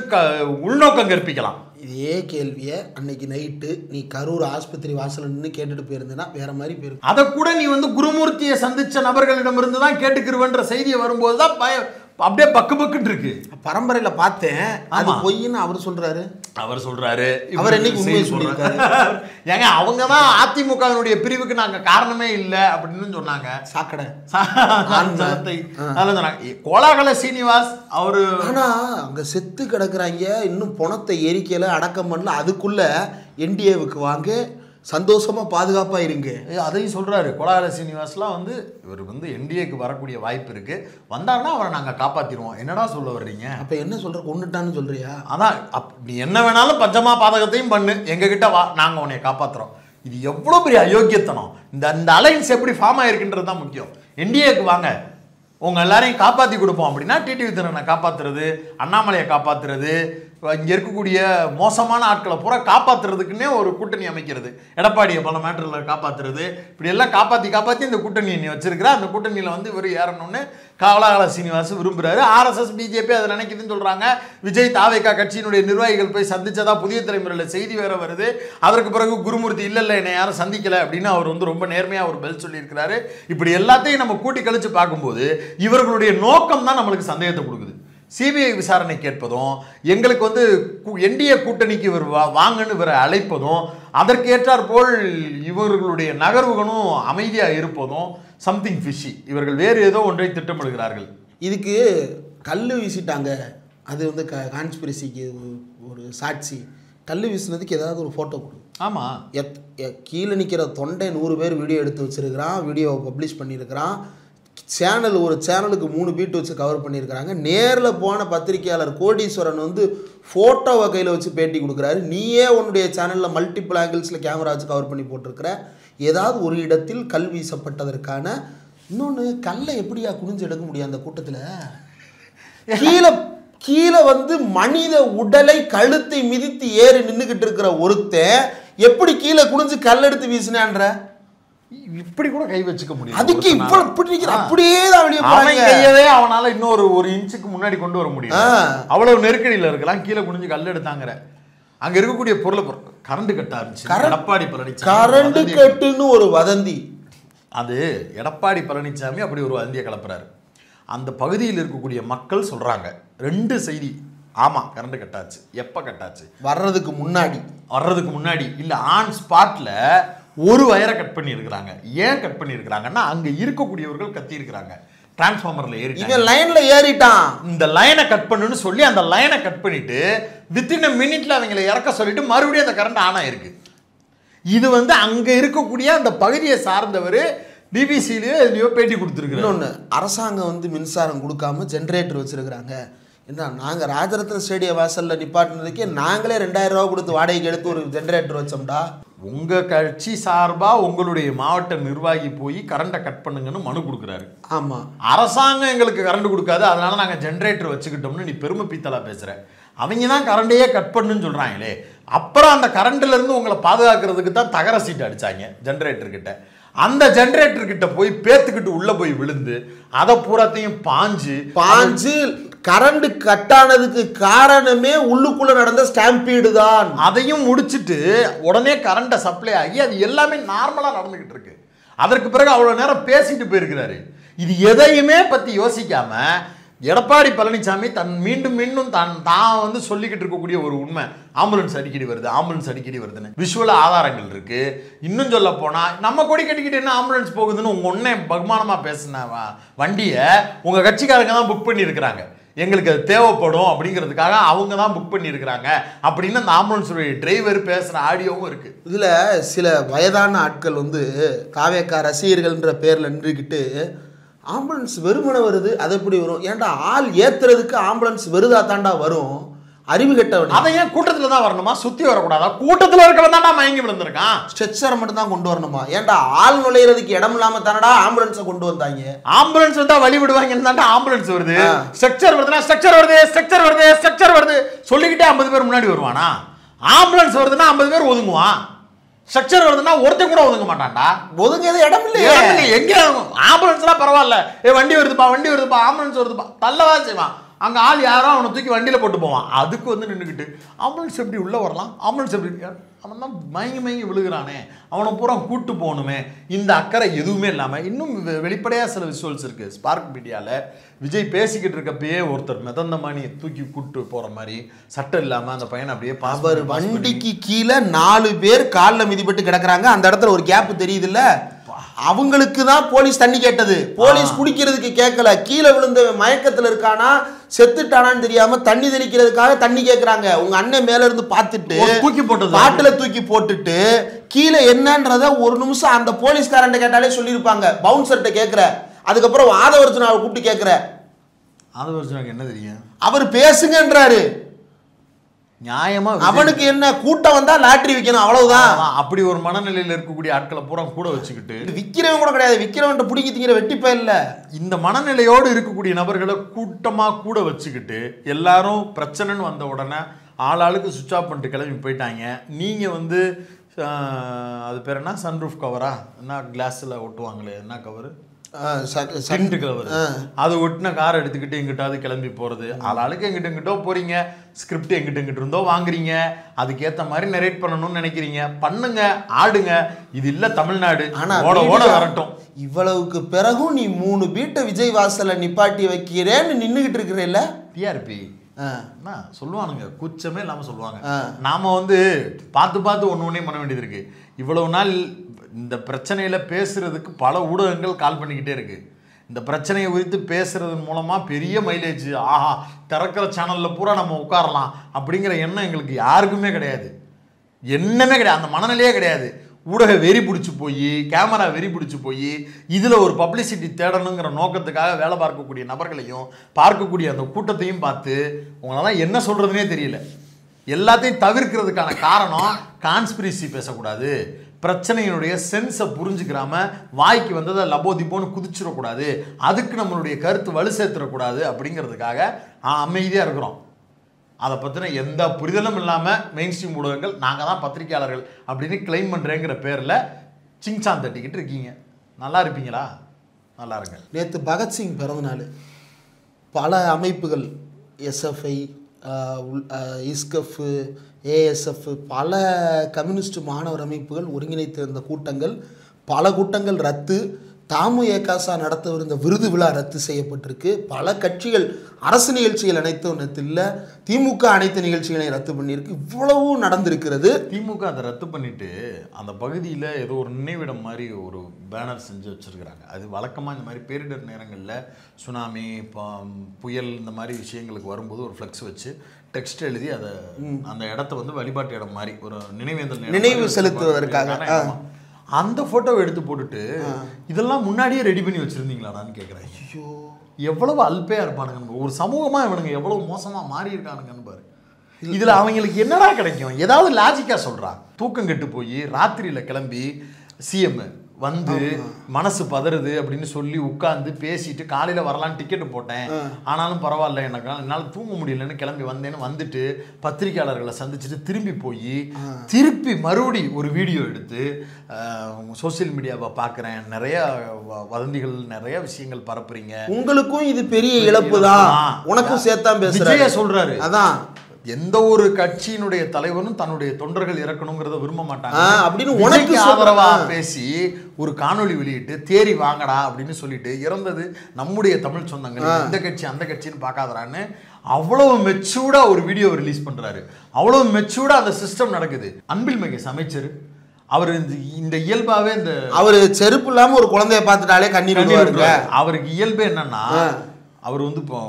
உள்நோக்கம் கற்பிக்கலாம். இதே கேள்வியை அன்னைக்கு நைட்டு நீ கரூர் ஆஸ்பத்திரி வாசல் நின்று கேட்டுட்டு போயிருந்தேன்னா வேற மாதிரி போயிருக்கு. அதை கூட நீ வந்து குருமூர்த்தியை சந்திச்ச நபர்களிடமிருந்து தான் கேட்டுக்கிருவன்ற செய்தியை வரும்போது தான் அப்படியே பக்கு பக்குன்னு இருக்கு. பரம்பரையில பார்த்தேன், அது பொய்ன்னு அவர் சொல்றாரு. அவர் என்னைக்கு உண்மையை சொல்லியிருக்காரு? ஏங்க அவங்க தான் அதிமுகவினுடைய பிரிவுக்கு நாங்க காரணமே இல்லை அப்படின்னு சொன்னாங்க. சாக்கடை கோலாகல சீனிவாஸ் அவரு. ஆனா அங்க செத்து கிடக்குறாங்க, இன்னும் பணத்தை எரிக்கல, அடக்கம் பண்ணல, அதுக்குள்ள என்டிஏவுக்கு வாங்க சந்தோஷமா பாதுகாப்பா இருங்க அதையும் சொல்றாரு. கோலாகல சீனிவாஸ்லாம் வந்து இவர் வந்து என்டிஏக்கு வரக்கூடிய வாய்ப்பு இருக்கு, வந்தாருன்னா அவரை நாங்க காப்பாத்திடுவோம். என்னடா சொல்ல வர்றீங்க? அப்ப என்ன சொல்ற, கொண்டுட்டான்னு சொல்றியா? அதான், நீ என்ன வேணாலும் பஞ்சமா பாதகத்தையும் பண்ணு, எங்க கிட்ட வா, நாங்க உன்னை காப்பாத்துறோம். இது எவ்வளவு பெரிய அயோக்கியத்தனம். இந்த அலைன்ஸ் எப்படி ஃபார்ம் ஆயிருக்குன்றது தான் முக்கியம். என்டிஏக்கு வாங்க, உங்க எல்லாரையும் காப்பாத்தி கொடுப்போம் அப்படின்னா டிடிவி தினனை காப்பாத்துறது, அண்ணாமலையை காப்பாத்துறது, இங்கே இருக்கக்கூடிய மோசமான ஆட்களை பூரா காப்பாற்றுறதுக்குன்னே ஒரு கூட்டணி அமைக்கிறது, எடப்பாடியை பல மேட்டரில் காப்பாற்றுறது, இப்படி எல்லாம் காப்பாற்றி இந்த கூட்டணியை நீ வச்சிருக்கிற. அந்த கூட்டணியில் வந்து இவர் ஏறணும்னு கோலாகல சீனிவாஸ் விரும்புகிறாரு. ஆர்எஸ்எஸ் பிஜேபி அதை நினைக்குதுன்னு சொல்கிறாங்க. விஜய் தாவேக்கா கட்சியினுடைய நிர்வாகிகள் போய் சந்திச்சதா புதிய தலைமுறையில் செய்தி வேற வருது. அதற்கு பிறகு குருமூர்த்தி இல்லை என்னை யாரும் சந்திக்கலை அப்படின்னு அவர் வந்து ரொம்ப நேர்மையாக ஒரு பதில் சொல்லியிருக்கிறாரு. இப்படி எல்லாத்தையும் நம்ம கூட்டி கழிச்சு பார்க்கும்போது இவர்களுடைய நோக்கம் தான் நம்மளுக்கு சந்தேகத்தை கொடுக்குது. சிபிஐ விசாரணை கேட்பதும், எங்களுக்கு வந்து என்டிஏ கூட்டணிக்கு இவர் வாங்கன்னு இவரை அழைப்பதும், அதற்கேற்றாற் போல் இவர்களுடைய நகர்வுகளும் அமைதியாக இருப்பதும் சம்திங் ஃபிஷி. இவர்கள் வேறு ஏதோ ஒன்றை திட்டமிடுகிறார்கள். இதுக்கு கல் வீசிட்டாங்க, அது வந்து கான்ஸ்பிரசிக்கு ஒரு சாட்சி. கல் வீசினதுக்கு ஏதாவது ஒரு ஃபோட்டோ கொடு. ஆமாம், கீழே நிற்கிற தொண்டை 100 பேர் வீடியோ எடுத்து வச்சிருக்கிறான், வீடியோவை பப்ளிஷ் பண்ணியிருக்கிறான். ஒரு சேனலுக்கு 3 பீட் வச்சு கவர் பண்ணியிருக்கிறாங்க. நேரில் போன பத்திரிகையாளர் கோடீஸ்வரன் வந்து ஃபோட்டோவை கையில் வச்சு பேட்டி கொடுக்குறாரு. நீயே உன்னுடைய சேனலில் மல்டிபிள் ஆங்கிள்ஸில் கேமரா வச்சு கவர் பண்ணி போட்டிருக்கிற. ஏதாவது ஒரு இடத்தில் கல் வீசப்பட்டதற்கான இன்னொன்று, கல்லை எப்படியா குனிஞ்சு எடுக்க முடியும் அந்த கூட்டத்தில்? கீழே வந்து மனித உடலை கழுத்தை மிதித்து ஏறி நின்றுக்கிட்டு இருக்கிற ஒருத்தன் எப்படி கீழே குனிஞ்சு கல் எடுத்து வீசினான்ற? இப்படி கூட கை வச்சுக்க முடியும். அதுக்கு அப்படியே தான் வெளியே போறாங்க. கையவே அவனால இன்னொரு 1 இன்ச்சுக்கு முன்னாடி கொண்டு வர முடியும். அவ்வளவு நெருக்கடியில் இருக்கலாம். கீழே குனிஞ்சு கல் எடுத்தாங்கிற அங்க இருக்கக்கூடிய பொருளை கரண்ட் கட் ஆரம்பிச்சு. எடப்பாடி பழனிசாமி கரண்ட் கட்டுன்னு ஒரு வதந்தி. அது எடப்பாடி பழனிசாமி அப்படி ஒரு வதந்தியை கிளப்புறாரு. அந்த பகுதியில் இருக்கக்கூடிய மக்கள் சொல்றாங்க 2 செய்தி. ஆமா, கரண்ட் கட்டாச்சு. எப்ப கட்டாச்சு? வர்றதுக்கு முன்னாடி இல்ல, ஆன் ஸ்பாட்ல ஒரு வயரை கட் பண்ணி இருக்கிறாங்க. ஏன் கட் பண்ணி இருக்கிறாங்கன்னா அங்க இருக்கக்கூடியவர்கள் கத்தி இருக்கிறாங்க. டிரான்ஸ்ஃபார்மர்ல ஏறிட்டான். இந்த லைனை கட் பண்ணுன்னு சொல்லி அந்த லைனை கட் பண்ணிட்டு வித்தின் a மினிட்ல அவங்களை இறக்க சொல்லிட்டு மறுபடியும் அந்த கரண்ட் ஆன் ஆயிருக்கு. இது வந்து அங்க இருக்கக்கூடிய அந்த பகுதியை சார்ந்தவர் பிபிசிலயோ எதுலையோ பேட்டி கொடுத்துருக்குறாரு. இன்னொன்று, அரசாங்கம் வந்து மின்சாரம் கொடுக்காம ஜென்ரேட்டர் வச்சிருக்கிறாங்க. என்ன, நாங்கள் ராஜரத்ன ஸ்டேடியம் வாசலில் நிப்பாட்டினதுக்கே நாங்களே 2000 ரூபா கொடுத்து வாடகைக்கு எடுத்து ஒரு ஜென்ரேட்டர் வச்சோம்டா. உங்க கட்சி சார்பா உங்களுடைய மாவட்ட நிர்வாகி போய் கரண்டை கட் பண்ணுங்கன்னு மனு கொடுக்குறாரு. ஆமா, அரசாங்கம் எங்களுக்கு கரண்ட் கொடுக்காது, அதனால நாங்கள் ஜென்ரேட்டர் வச்சுக்கிட்டோம்னு நீ பெருமை பீத்தலா பேசுற. அவங்க தான் கரண்டையே கட் பண்ணுன்னு சொல்றாங்களே. அப்புறம் அந்த கரண்ட்ல இருந்து உங்களை பாதுகாக்கிறதுக்கு தான் தகர சீட்டு அடிச்சாங்க ஜென்ரேட்டர் கிட்ட. அந்த ஜென்ரேட்டர் கிட்ட போய் பேத்துக்கிட்டு உள்ள போய் விழுந்து அதை பூராத்தையும் பாஞ்சு கரண்ட் கட்டானதுக்கு காரணமே உள்ளுக்குள்ள நடந்த ஸ்டாம்பீடு தான். அதையும் முடிச்சிட்டு உடனே கரண்ட்டை சப்ளை ஆகி அது எல்லாமே நார்மலா நடந்துகிட்டு இருக்கு. அதற்கு பிறகு அவ்வளவு நேரம் பேசிட்டு போயிருக்கிறாரு. இது எதையுமே பத்தி யோசிக்காம எடப்பாடி பழனிசாமி மீண்டும் தான் வந்து சொல்லிக்கிட்டு இருக்கக்கூடிய ஒரு உண்மை, ஆம்புலன்ஸ் அடிக்கடி வருதுன்னு விஷுவல் ஆதாரங்கள் இருக்கு. இன்னும் சொல்ல போனா நம்ம கொடி கட்டிக்கிட்டு என்ன ஆம்புலன்ஸ் போகுதுன்னு உங்க ஒன்னே பகுமானமா பேசின வண்டியை உங்க கட்சிக்காரங்க தான் புக் பண்ணி இருக்கிறாங்க. எங்களுக்கு அது தேவைப்படும் அப்படிங்கிறதுக்காக அவங்க தான் புக் பண்ணி இருக்கிறாங்க அப்படின்னு அந்த ஆம்புலன்ஸுடைய டிரைவர் பேசுற ஆடியோவும் இருக்கு. இதுல சில வயதான ஆட்கள் வந்து காவேக்கா ரசிகர்கள்ன்ற பேர்ல நின்றுக்கிட்டு ஆம்புலன்ஸ் வெறுமனை வருது, அது எப்படி வரும்? ஏன்டா ஆள் ஏத்துறதுக்கு ஆம்புலன்ஸ் வெறுதா தாண்டா வரும், அறிவு கெட்டவன். அதை ஏன் கூட்டத்தில் தான் வரணுமா, சுத்தி வரக்கூடாதா? கூட்டத்தில் இருக்கவன் தான்டா மயங்கி விழுந்திருக்கான். ஸ்ட்ரெச்சரை மட்டும் தான் கொண்டு வரணுமா? ஏன்டா ஆள் நுழையிறதுக்கு இடம் இல்லாம தானடா ஆம்புலன்ஸை கொண்டு வந்தாங்க. ஆம்புலன்ஸ் வந்தா வழி விடுவாங்கன்னு தான்டா ஆம்புலன்ஸ் வருது. ஸ்ட்ரக்சர் வருதுன்னா ஸ்ட்ரக்சர் வருது சொல்லிக்கிட்டே 50 பேர் முன்னாடி வருவானா? ஆம்புலன்ஸ் வருதுன்னா 50 பேர் ஒதுங்குவான். ஸ்ட்ரக்சர் வருதுன்னா ஒருத்தன் கூட ஒதுங்க மாட்டான்டா. ஒதுங்கிறது இடம் இல்லையே. எங்க ஆம்புலன்ஸ்லாம் பரவாயில்ல, வண்டி வருதுப்பா ஆம்புலன்ஸ் வருதுப்பா தள்ளவா செய்வான். அங்கே ஆள் யாரோ அவனை தூக்கி வண்டியில் போட்டு போவான். அதுக்கு வந்து நின்றுக்கிட்டு ஆம்புலன்ஸ் எப்படி உள்ளே வரலாம், ஆம்புலன்ஸ் எப்படி, அவன் தான் மயங்கி விழுகிறானே, அவனை பூரா கூட்டு போகணுமே, இந்த அக்கறை எதுவுமே இல்லாமல். இன்னும் வெளிப்படையாக சில விஷுவல்ஸ் இருக்குது. ஸ்பார்க் மீடியாவில் விஜய் பேசிக்கிட்டு இருக்கப்பயே ஒருத்தர் மிதந்தமானியை தூக்கி கூட்டு போகிற மாதிரி சட்டம் இல்லாமல் அந்த பையனை அப்படியே அவர் வண்டிக்கு கீழே 4 பேர் காலில் மிதிப்பட்டு கிடக்குறாங்க. அந்த இடத்துல ஒரு கேப் தெரியுதுல்ல, அவங்களுக்கு தான் போலீஸ் தண்ணி கேட்டது. போலீஸ் குடிக்கிறதுக்கு கேட்கல. கீழே விழுந்த மயக்கத்தில் இருக்கானா செத்துட்டானான்னு தெரியாம தண்ணி தெளிக்கிறதுக்காக தண்ணி கேட்கறாங்க. உங்க அண்ணன் மேல இருந்து பார்த்துட்டு பாட்டில தூக்கி போட்டுட்டு கீழே என்னன்றத 1 நிமிஷம் அந்த போலீஸ்காரன் கேட்டாலே சொல்லியிருப்பாங்க. பவுன்சர்ட்ட கேட்கிற, அதுக்கப்புறம் ஆதவர்ஜுனாவை கூப்பிட்டு கேட்கிற. ஆதவர்ஜுனாக்கு என்ன தெரியும்? அவர் பேசுங்கன்றாரு. நியாயமா அவனுக்கு என்ன, கூட்டம் வந்தா லாட்டரி விற்கணும் அவ்வளவுதான். அப்படி ஒரு மனநிலையில் இருக்கக்கூடிய ஆட்களை பூரா கூட வச்சுக்கிட்டு விற்கிறவன் கூட கிடையாது, விற்கிறவன் பிடிக்கி திங்கிற வெட்டிப்ப இல்ல. இந்த மனநிலையோடு இருக்கக்கூடிய நபர்களை கூட்டமா கூட வச்சுக்கிட்டு எல்லாரும் பிரச்சனைன்னு வந்த உடனே ஆளாளுக்கு சுவிட்ச் ஆஃப் பண்ணிட்டு கிளம்பி போயிட்டாங்க. நீங்க வந்து அது பேர் என்ன, சன்ரூஃப் கவரா, என்ன கிளாஸ்ல ஒட்டுவாங்களே, என்ன கவரு, சென்ட் கவர், அது ஒட்டின கார் எடுத்துக்கிட்டு எங்கிட்டாவது கிளம்பி போறது. ஆளாளுக்கு எங்கிட்டோ போறீங்க, ஸ்கிரிப்ட் எங்கிட்ட இருந்தோ வாங்குறீங்க, அதுக்கேற்ற மாதிரி நரேட் பண்ணணும்னு நினைக்கிறீங்க, பண்ணுங்க, ஆடுங்க. இது இல்ல தமிழ்நாடு. ஓட வரட்டும். இவ்வளவுக்கு பிறகும் நீ 3 பீட்டை விஜய் வாசல நிப்பாட்டி வைக்கிறேன்னு நின்றுகிட்டு இருக்கிறேல்ல. டிஆர்பி சொல்லுவானுங்க, கூச்சமே இல்லாம சொல்லுவாங்க. நாம வந்து பார்த்து ஒன்னே பண்ண வேண்டியது இருக்கு. இவ்வளவு நாள் இந்த பிரச்சனையில பேசுறதுக்கு பல ஊடகங்கள் கால் பண்ணிக்கிட்டே இருக்கு. இந்த பிரச்சனையை குறித்து பேசுறதன் மூலமா பெரிய மைலேஜ், ஆஹா திறக்கிற சேனல்ல பூரா நம்ம உட்காரலாம் அப்படிங்கிற எண்ணம் எங்களுக்கு யாருக்குமே கிடையாது. என்னமே கிடையாது, அந்த மனநிலையே கிடையாது. ஊடக வெறி பிடிச்சி போய் கேமரா வெறி பிடிச்சி போய் இதில் ஒரு பப்ளிசிட்டி தேடணுங்கிற நோக்கத்துக்காக வேலை பார்க்கக்கூடிய நபர்களையும் பார்க்கக்கூடிய அந்த கூட்டத்தையும் பார்த்து உங்களெல்லாம் என்ன சொல்கிறதுனே தெரியல. எல்லாத்தையும் தவிர்க்கிறதுக்கான காரணம் கான்ஸ்பிரசி பேசக்கூடாது, பிரச்சனையினுடைய சென்ஸை புரிஞ்சுக்கிறாம வாய்க்கு வந்ததை லபோதிப்போன்னு குதிச்சிடக்கூடாது, அதுக்கு நம்மளுடைய கருத்து வலு சேர்த்துடக்கூடாது அப்படிங்கிறதுக்காக அமைதியாக இருக்கிறோம். அதை பற்றின எந்த புரிதலும் இல்லாமல் மெயின் ஸ்ட்ரீம் ஊடகங்கள் நாங்கள் தான் பத்திரிகையாளர்கள் அப்படின்னு கிளைம் பண்ணுறேங்கிற பேரில் சிங்சான் தட்டிக்கிட்டு இருக்கீங்க. நல்லா இருப்பீங்களா? நல்லா இருங்க. நேற்று பகத்சிங் பிறந்தநாள். பல அமைப்புகள் எஸ்எஃப்ஐ, இஸ்கஃப், ஏஎஸ்எஃப், பல கம்யூனிஸ்ட் மாணவர் அமைப்புகள் ஒருங்கிணைத்திருந்த கூட்டங்கள், பல கூட்டங்கள் ரத்து. தாமுஏகாசா நடத்தவிருந்த விருது விழா ரத்து செய்யப்பட்டிருக்கு. பல கட்சிகள் அரசு நிகழ்ச்சிகள் அனைத்தும் ரத்து இல்லை, திமுக அனைத்து நிகழ்ச்சிகளையும் ரத்து பண்ணியிருக்கு. இவ்வளவும் நடந்திருக்கிறது. திமுக அதை ரத்து பண்ணிட்டு அந்த பகுதியில் ஏதோ ஒரு நினைவிடம் மாதிரி ஒரு பேனர் செஞ்சு வச்சுருக்கிறாங்க. அது வழக்கமாக இந்த மாதிரி பேரிடர் நேரங்களில் சுனாமி, புயல் இந்த மாதிரி விஷயங்களுக்கு வரும்போது ஒரு ஃப்ளெக்ஸ் வச்சு டெக்ஸ்ட் எழுதி அதை அந்த இடத்த வந்து வழிபாட்டு இடம் மாதிரி ஒரு நினைவு செலுத்துவதற்காக அந்த ஃபோட்டோவை எடுத்து போட்டுட்டு இதெல்லாம் முன்னாடியே ரெடி பண்ணி வச்சுருந்தீங்களாடான்னு கேட்குறேன். ஐயோ, எவ்வளவு அல்பையாக இருப்பானுங்க. ஒரு சமூகமாக இவனுங்க எவ்வளவு மோசமாக மாறி இருக்கானுங்கன்னு பாரு. இதில் அவங்களுக்கு என்னடா கிடைக்கும்? ஏதாவது லாஜிக்காக சொல்கிறான். தூக்கம் கெட்டு போய் ராத்திரியில் கிளம்பி சிஎம் வந்து மனசு பதறுது அப்படின்னு சொல்லி உட்காந்து பேசிட்டு காலையில் வரலான்னு டிக்கெட்டு போட்டேன், ஆனாலும் பரவாயில்ல எனக்கு என்னால் தூங்க முடியலன்னு கிளம்பி வந்தேன்னு வந்துட்டு பத்திரிகையாளர்களை சந்திச்சுட்டு திரும்பி போய் திருப்பி மறுபடி ஒரு வீடியோ எடுத்து சோசியல் மீடியாவை பார்க்குறேன், நிறைய வதந்திகள் நிறைய விஷயங்கள் பரப்புறீங்க, உங்களுக்கும் இது பெரிய இழப்பு தான், உனக்கும் சேர்த்தான் பேசுறேன் சொல்றாரு. அதான் எந்த ஒரு கட்சியினுடைய தலைவரும் தன்னுடைய தொண்டர்கள் இறக்கணுங்கிறத விரும்ப மாட்டாங்க அப்படின்னு உனக்கு ஆதரவா பேசி ஒரு காணொளி வெளியிட்டு தேறி வாங்கடா அப்படின்னு சொல்லிட்டு இறந்தது நம்முடைய தமிழ் சொந்தங்கள், இந்த கட்சி அந்த கட்சின்னு பார்க்காதரான்னு அவ்வளவு மெச்சூர்டா ஒரு வீடியோ ரிலீஸ் பண்றாரு. அவ்வளவு மெச்சூர்டா அந்த சிஸ்டம் நடக்குது. அன்பில் மகேஷ் அமைச்சர் அவர் இந்த இயல்பாவே இந்த அவரு செருப்பு இல்லாம ஒரு குழந்தைய பார்த்துட்டாலே கண்ணீர் வருங்க. அவருக்கு இயல்பு என்னன்னா, அவர் வந்து இப்போ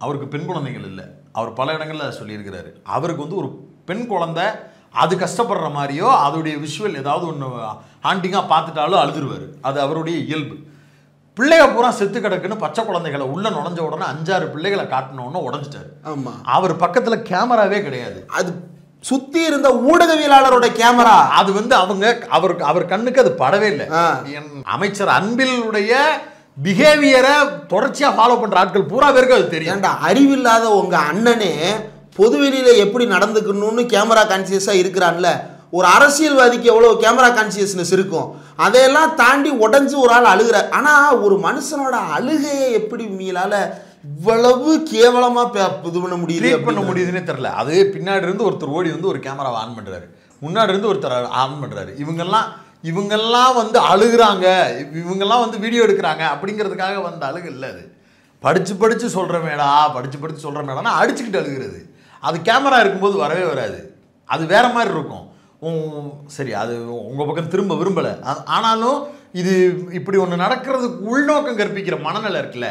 அவருக்கு பெண் குழந்தைகள் இல்லை, அவர் பல இடங்களில் சொல்லியிருக்கிறாரு. அவருக்கு வந்து ஒரு பெண் குழந்தை அது கஷ்டப்படுற மாதிரியோ அதோடைய விஷுவல் ஏதாவது ஒன்று ஹாண்டிங்காக பார்த்துட்டாலும் அழுதுருவார். அது அவருடைய இயல்பு. பிள்ளைக பூரா செத்து கிடக்குன்னு பச்சை குழந்தைகளை உள்ள நுழைஞ்ச உடனே 5-6 பிள்ளைகளை காட்டினோன்னு உடஞ்சிட்டாரு. ஆமாம், அவர் பக்கத்தில் கேமராவே கிடையாது. அது சுத்தி இருந்த ஊடகவியலாளரோட கேமரா. அது வந்து அவர் கண்ணுக்கு அது படவே இல்லை. அமைச்சர் அன்பிலுடைய பிஹேவியரை தொடர்ச்சியா ஃபாலோ பண்ற ஆட்கள் பூரா பேருக்கு அது தெரியும். ஏன்டா அறிவில்லாத உங்க அண்ணனே பொதுவெளியில எப்படி நடந்துக்கணும்னு கேமரா கான்சியஸா இருக்கிறான்ல, ஒரு அரசியல்வாதிக்கு எவ்வளவு கேமரா கான்சியஸ்னஸ் இருக்கும், அதையெல்லாம் தாண்டி உடஞ்சு ஒரு ஆள் அழுகிற. ஆனா ஒரு மனுஷனோட அழுகையை எப்படி மீளால இவ்வளவு கேவலமா இது பண்ண முடியுதுன்னே தெரியல. அது பின்னாடி இருந்து ஒருத்தர் ஓடி வந்து ஒரு கேமராவை ஆன் பண்றாரு, முன்னாடி இருந்து ஒருத்தர் ஆன் பண்றாரு. இவங்கெல்லாம் வந்து அழுகுறாங்க, இவங்கெல்லாம் வந்து வீடியோ எடுக்கிறாங்க அப்படிங்கிறதுக்காக வந்த அழுகு இல்லை. அது படித்து சொல்கிற மேடானா அடிச்சுக்கிட்டு அழுகிறது. அது கேமரா இருக்கும்போது வரவே வராது, அது வேற மாதிரி இருக்கும். சரி, அது உங்கள் பக்கம் திரும்ப விரும்பலை, ஆனாலும் இது இப்படி ஒன்று நடக்கிறதுக்கு உள்நோக்கம் கற்பிக்கிற மனநிலை இருக்குல்ல.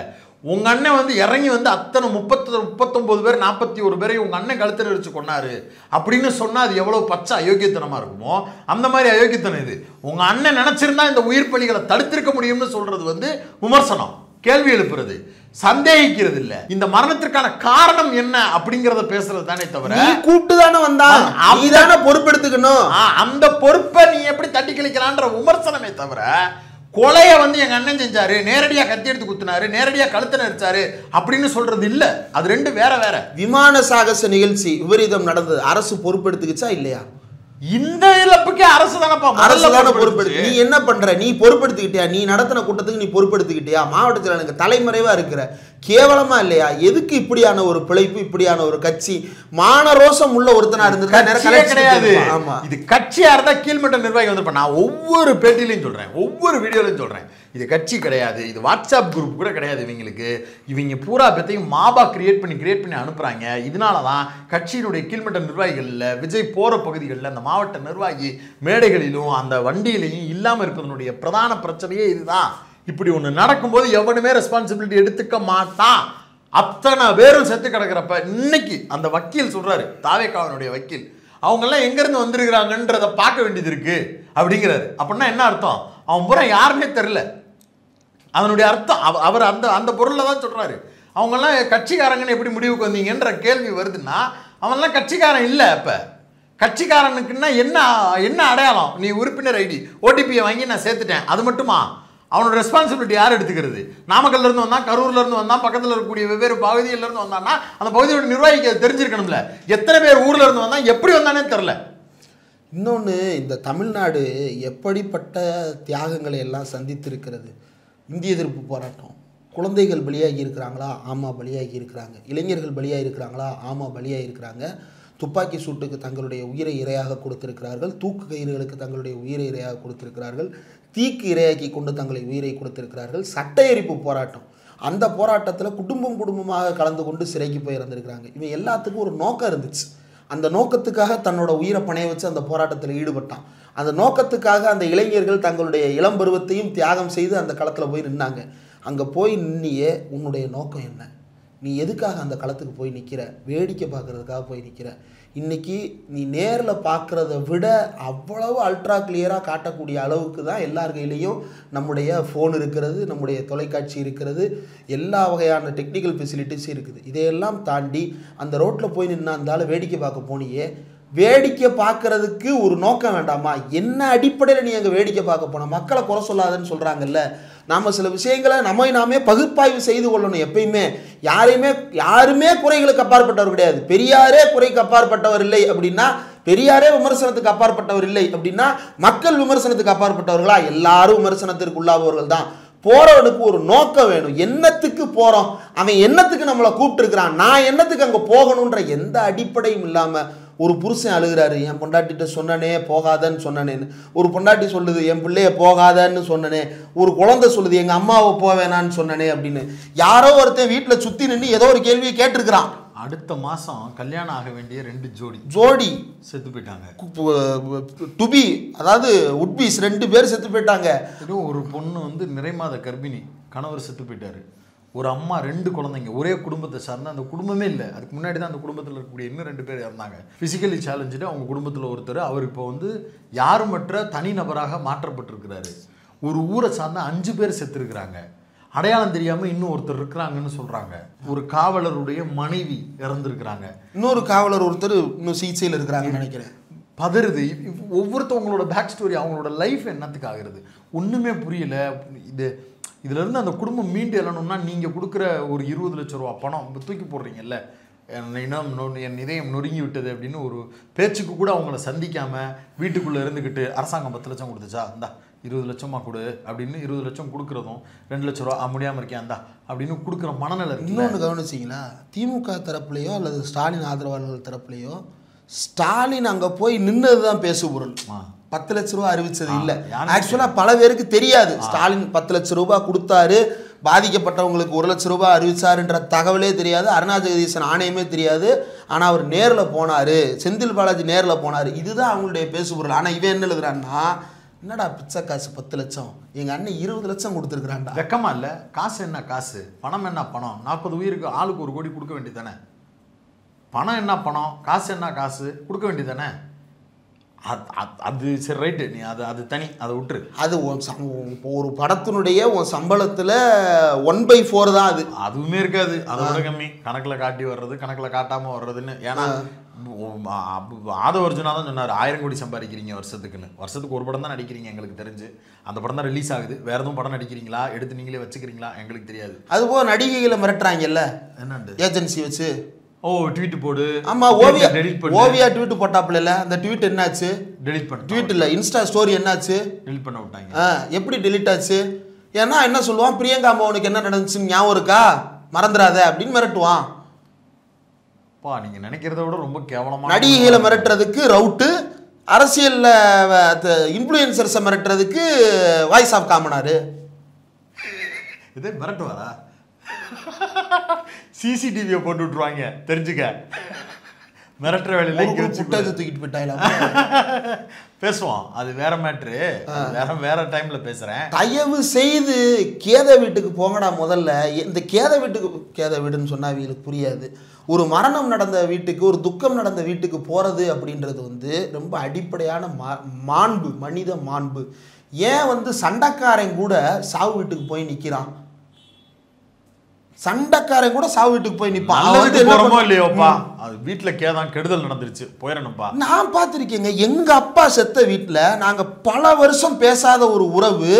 உங்கள் அண்ணன் வந்து இறங்கி வந்து அத்தனை 39 பேர் 41 பேரை உங்கள் அண்ணன் கழுத்தில் வச்சு கொண்டாரு அப்படின்னு சொன்னால் அது எவ்வளோ பச்சை அயோக்கியத்தனமாக இருக்குமோ அந்த மாதிரி அயோக்கியத்தனம் இது. உங்கள் அண்ணன் நினச்சிருந்தா இந்த உயிர் பலிகளை தடுத்திருக்க முடியும்னு சொல்கிறது வந்து விமர்சனம், கேள்வி எழுப்புறது, சந்தேகிக்கிறது இல்லை. இந்த மரணத்திற்கான காரணம் என்ன அப்படிங்கிறத பேசுறது தானே தவிர, கூப்பிட்டு தானே வந்தான், நீதானே பொறுப்பெடுத்துக்கணும், அந்த பொறுப்பை நீ எப்படி தட்டி கழிக்கலான்ற விமர்சனமே தவிர கொலையை வந்து எங்க அண்ணன் செஞ்சாரு, நேரடியாக கத்தி எடுத்து குத்துனாரு, நேரடியாக கழுத்தை நெரிச்சாரு அப்படின்னு சொல்றது இல்ல. அது ரெண்டு வேற வேற. விமான சாகச நிகழ்ச்சி விபரீதம் நடந்தது, அரசு பொறுப்பெடுத்துக்கிச்சா இல்லையா? இந்த இழப்புக்கே அரசு தானப்பா பொறுப்பெடுத்து. நீ என்ன பண்ற? நீ பொறுப்பெடுத்துக்கிட்டியா? நீ நடத்தின கூட்டத்துக்கு நீ பொறுப்பெடுத்துக்கிட்டியா? மாவட்ட செயலாளர் தலைமறைவா இருக்கிற, கேவலமா இல்லையா? எதுக்கு இப்படியான ஒரு பிழைப்பு, இப்படியான ஒரு கட்சி? மானரோசம் உள்ள ஒருத்தனா இருந்திருக்கா கிடையாது. இது கட்சியா இருந்தா கீழ்மட்ட நிர்வாகி வந்து, நான் ஒவ்வொரு பேட்டிலையும் சொல்றேன், ஒவ்வொரு வீடியோலையும் சொல்றேன், இது கட்சி கிடையாது, இது வாட்ஸ்அப் குரூப் கூட கிடையாது. இவங்க பூரா பேத்தையும் மாபா கிரியேட் பண்ணி அனுப்புறாங்க. இதனால தான் கட்சியினுடைய கீழ்மட்ட நிர்வாகிகளில் விஜய் போற பகுதிகளில் அந்த மாவட்ட நிர்வாகி மேடைகளிலும் அந்த வண்டியிலையும் இல்லாமல் இருப்பதனுடைய பிரதான பிரச்சனையே இதுதான். இப்படி ஒன்று நடக்கும்போது எவனுமே ரெஸ்பான்சிபிலிட்டி எடுத்துக்க மாட்டான். அத்தனை பேரும் செத்து கிடக்கிறப்ப இன்னைக்கு அந்த வக்கீல் சொல்றாரு, தாவேக்காவனுடைய வக்கீல், அவங்கெல்லாம் எங்கேருந்து வந்திருக்கிறாங்கன்றதை பார்க்க வேண்டியது இருக்கு அப்படிங்கிறாரு. அப்படின்னா என்ன அர்த்தம்? அவன் பூரா யாருன்னே தெரில. அதனுடைய அர்த்தம் அவர் அந்த அந்த பொருளில் தான் சொல்கிறாரு. அவங்கெல்லாம் கட்சிக்காரங்கன்னு எப்படி முடிவுக்கு வந்தீங்கன்ற கேள்வி வருதுன்னா அவன்லாம் கட்சிக்காரன் இல்லை. அப்போ கட்சிக்காரனுக்குன்னா என்ன என்ன அடையாளம்? நீ உறுப்பினர் ஐடி ஓடிபியை வாங்கி நான் சேர்த்துட்டேன், அது மட்டுமா? அவனோட ரெஸ்பான்சிபிலிட்டி யார் எடுத்துக்கிறது? நாமக்கல்லேருந்து வந்தான், கரூர்லேருந்து வந்தான், பக்கத்தில் இருக்கக்கூடிய வெவ்வேறு பகுதியிலேருந்து வந்தான்னா அந்த பகுதியோட நிர்வாகிக்கு தெரிஞ்சிருக்கணும்ல. எத்தனை பேர் ஊரில் இருந்து வந்தான், எப்படி வந்தானே தெரில. இன்னொன்று, இந்த தமிழ்நாடு எப்படிப்பட்ட தியாகங்களை எல்லாம் சந்தித்திருக்கிறது. இந்திய எதிர்ப்பு போராட்டம், குழந்தைகள் பலியாகி இருக்கிறாங்களா? ஆமாம் பலியாகி இருக்கிறாங்க. இளைஞர்கள் பலியாகி இருக்கிறாங்களா? ஆமாம் பலியாகி இருக்கிறாங்க. துப்பாக்கி சூட்டுக்கு தங்களுடைய உயிரை இரையாக கொடுத்திருக்கிறார்கள். தூக்கு கயிறுகளுக்கு தங்களுடைய உயிரை இரையாக கொடுத்திருக்கிறார்கள். தீக்கு இரையாக்கி கொண்டு தங்களை உயிரை கொடுத்திருக்கிறார்கள். சட்ட எரிப்பு போராட்டம், அந்த போராட்டத்தில் குடும்பமாக கலந்து கொண்டு சிறைக்கு போய் இறந்துருக்கிறாங்க. இவன் எல்லாத்துக்கும் ஒரு நோக்கம் இருந்துச்சு. அந்த நோக்கத்துக்காக தன்னோட உயிரை பணைய வச்சு அந்த போராட்டத்தில் ஈடுபட்டான். அந்த நோக்கத்துக்காக அந்த இளைஞர்கள் தங்களுடைய இளம் பருவத்தையும் தியாகம் செய்து அந்த களத்தில் போய் நின்னாங்க. அங்கே போய் நின்னியே, உன்னுடைய நோக்கம் என்ன? நீ எதுக்காக அந்த களத்துக்கு போய் நிற்கிற? வேடிக்கை பார்க்குறதுக்காக போய் நிற்கிற. இன்றைக்கி நீ நேரில் பார்க்குறத விட அவ்வளவு அல்ட்ரா கிளியராக காட்டக்கூடிய அளவுக்கு தான் எல்லார் கையிலையும் நம்முடைய ஃபோன் இருக்கிறது, நம்முடைய தொலைக்காட்சி இருக்கிறது, எல்லா வகையான டெக்னிக்கல் ஃபெசிலிட்டிஸும் இருக்குது. இதையெல்லாம் தாண்டி அந்த ரோட்டில் போய் நின்னாந்தாலும் வேடிக்கை பார்க்க போனியே, வேடிக்கை பார்க்கறதுக்கு ஒரு நோக்கம் வேண்டாமா? என்ன அடிப்படையில் நீ அங்கே வேடிக்கை பார்க்க போன? மக்களை குறை சொல்லாதுன்னு சொல்கிறாங்கல்ல. நாம் சில விஷயங்களை நாமே பகுப்பாய்வு செய்து கொள்ளணும். எப்பயுமே யாருமே குறைகளுக்கு அப்பாற்பட்டவர் கிடையாது. பெரியாரே குறைக்கு அப்பாற்பட்டவர் இல்லை அப்படின்னா, பெரியாரே விமர்சனத்துக்கு அப்பாற்பட்டவர் இல்லை அப்படின்னா, மக்கள் விமர்சனத்துக்கு அப்பாற்பட்டவர்களா? எல்லாரும் விமர்சனத்திற்கு உள்ளாபவர்கள் தான். போறவனுக்கு ஒரு நோக்கம் வேணும். என்னத்துக்கு போகிறோம், அவன் என்னத்துக்கு நம்மளை கூப்பிட்டுருக்கிறான், நான் என்னத்துக்கு அங்கே போகணுன்ற எந்த அடிப்படையும் இல்லாமல் ஒரு புருஷன் அழுகிறாரு, என் பொண்டாட்டிகிட்ட சொன்னனே போகாதன்னு சொன்னனேன்னு. ஒரு பொண்டாட்டி சொல்லுது, என் பிள்ளைய போகாதன்னு சொன்னனே. ஒரு குழந்தை சொல்லுது, எங்கள் அம்மாவை போவேனான்னு சொன்னனே அப்படின்னு. யாரோ ஒருத்தன் வீட்டில் சுற்றி நின்று ஏதோ ஒரு கேள்வியை கேட்டிருக்கிறான். அடுத்த மாதம் கல்யாணம் ஆக வேண்டிய 2 ஜோடி செத்து போயிட்டாங்க. டுபி, அதாவது உட்பீஸ் 2 பேர் செத்து போயிட்டாங்க. ஒரு பொண்ணு வந்து நிறைமாத கர்ப்பிணி, கணவர் செத்து போயிட்டாரு. ஒரு அம்மா 2 குழந்தைங்க, ஒரே குடும்பத்தை சார்ந்த, அந்த குடும்பமே இல்லை. அதுக்கு முன்னாடி தான் அந்த குடும்பத்தில் இருக்கக்கூடிய இன்னும் 2 பேர் இறந்தாங்க. ஃபிசிக்கலி சேலஞ்சுட்டு அவங்க குடும்பத்தில் ஒருத்தர். அவர் இப்போ வந்து யாருமற்ற தனிநபராக மாற்றப்பட்டிருக்கிறாரு. ஒரு ஊரை சார்ந்த 5 பேர் செத்துருக்கிறாங்க. அடையாளம் தெரியாமல் இன்னும் ஒருத்தர் இருக்கிறாங்கன்னு சொல்கிறாங்க. ஒரு காவலருடைய மனைவி இறந்துருக்கிறாங்க. இன்னொரு காவலர் ஒருத்தர் இன்னும் சிகிச்சையில் இருக்கிறாங்கன்னு நினைக்கிறேன். பதறுது. ஒவ்வொருத்தவங்களோட பேக் ஸ்டோரி, அவங்களோட லைஃப் என்னத்துக்கு ஆகிறது ஒன்றுமே புரியல. இதுலேருந்து அந்த குடும்பம் மீண்டு எழணும்னா நீங்கள் கொடுக்குற ஒரு 20 லட்ச ரூபா பணம் தூக்கி போடுறீங்கல்ல, என் இதயம் நொறுங்கி விட்டது அப்படின்னு ஒரு பேச்சுக்கு கூட அவங்கள சந்திக்காமல் வீட்டுக்குள்ளே இருந்துக்கிட்டு அரசாங்கம் 10 லட்சம் கொடுத்துச்சா, இந்தா 20 லட்சமாக கொடு அப்படின்னு 20 லட்சம் கொடுக்குறதும், 2 லட்ச ரூபா முடியாமல் இருக்கேன் இந்தா அப்படின்னு கொடுக்குற மனநிலை. இன்னொன்று கவனிச்சிங்களா, திமுக தரப்புலையோ அல்லது ஸ்டாலின் ஆதரவாளர்கள் தரப்புலையோ ஸ்டாலின் அங்கே போய் நின்னது தான் பேசு பொருள். 10 லட்ச ரூபா அறிவிச்சது இல்லை. ஆக்சுவலாக பல பேருக்கு தெரியாது ஸ்டாலின் 10 லட்ச ரூபா கொடுத்தாரு, பாதிக்கப்பட்டவங்களுக்கு 1 லட்ச ரூபா அறிவிச்சாருன்ற தகவலே தெரியாது, அருணா ஜெகதீசன் ஆணையமே தெரியாது. ஆனால் அவர் நேரில் போனார், செந்தில் பாலாஜி நேரில் போனார், இதுதான் அவங்களுடைய பேசுபொருள். ஆனால் இவன் என்ன எழுதுறான்னா, என்னடா பிச்சை காசு 10 லட்சம், எங்கள் அண்ணன் 20 லட்சம் கொடுத்துருக்குறான்டா. வெக்கமா இல்லை? காசு என்ன காசு, பணம் என்ன பணம், 40 உயிருக்கு ஆளுக்கு 1 கோடி கொடுக்க வேண்டியதானே. பணம் என்ன பணம், காசு என்ன காசு கொடுக்க வேண்டியதானே. அது சரி, ரைட்டு, நீ அது தனி, அதை விட்டுரு. அது ஒரு படத்தினுடைய உன் சம்பளத்தில் 1/4 தான். அதுவுமே இருக்காது, அதோட கம்மி. கணக்கில் காட்டி வர்றது, கணக்கில் காட்டாமல் வர்றதுன்னு. ஏன்னா ஆதவர்ஜுனா தான் சொன்னார், 1000 கோடி சம்பாதிக்கிறீங்க வருஷத்துக்குன்னு. வருஷத்துக்கு ஒரு படம் தான் நடிக்கிறீங்க எங்களுக்கு தெரிஞ்சு, அந்த படம் தான் ரிலீஸ் ஆகுது. வேற எதுவும் படம் நடிக்கிறீங்களா, எடுத்து நீங்களே வச்சுக்கிறீங்களா எங்களுக்கு தெரியாது. அதுபோல் நடிகைகளை மிரட்டுறாங்கல்ல, என்னண்டு ஏஜென்சி வச்சு. ட்வீட் போடு. ஆமா, ஓவியா ட்வீட் போட்டாப்புல, அந்த ட்வீட் என்னாச்சு? டெலிட் பண்ண. ட்வீட் இல்லை, இன்ஸ்டா ஸ்டோரி என்னாச்சு? டெலிட் பண்ண விட்டாங்க. எப்படி டெலிட் ஆச்சு? ஏன்னா என்ன சொல்லுவான், பிரியங்கா மோகனுக்கு என்ன நடந்துச்சுன்னு ஞாபகம் இருக்கா, மறந்துடாத அப்படின்னு மிரட்டுவான். நீங்க நினைக்கிறத விட ரொம்ப கேவலமா. நடிகைகளை மிரட்டுறதுக்கு ரவுட்டு, அரசியல்ல இன்ஃப்ளூயன்சர்ஸை மிரட்டுறதுக்கு வாய்ஸ் ஆஃப் காமனாரு. இதே மிரட்டுவாரா? சிசிடிவியை போட்டு விட்டுருவாங்க தெரிஞ்சுக்க. மிரட்டுற வேலையில இங்க வச்சு தூக்கிட்டு போயிட்டாங்களா? பேசுவோம், அது வேற மேட்ரு, வேற டைம்ல பேசுறேன். தயவு செய்து கேத வீட்டுக்கு போங்கடா. முதல்ல இந்த கேத வீடுன்னு சொன்னா அவங்களுக்கு புரியாது. ஒரு மரணம் நடந்த வீட்டுக்கு, ஒரு துக்கம் நடந்த வீட்டுக்கு போறது அப்படின்றது வந்து ரொம்ப அடிப்படையான மாண்பு, மனித மாண்பு. ஏன் வந்து சண்டைக்காரன் கூட சாவு வீட்டுக்கு போய் நிக்கிறான்? சண்டைக்காரன் கூட சாவு வீட்டுக்கு போய் நிப்பான். போறோமோ இல்லையோப்பா, அது வீட்டுல கேதான் கெடுதல் நடந்துருச்சு, போயிடணும்பா. நான் பார்த்திருக்கேங்க, எங்க அப்பா செத்த வீட்டுல நாங்க பல வருஷம் பேசாத ஒரு உறவு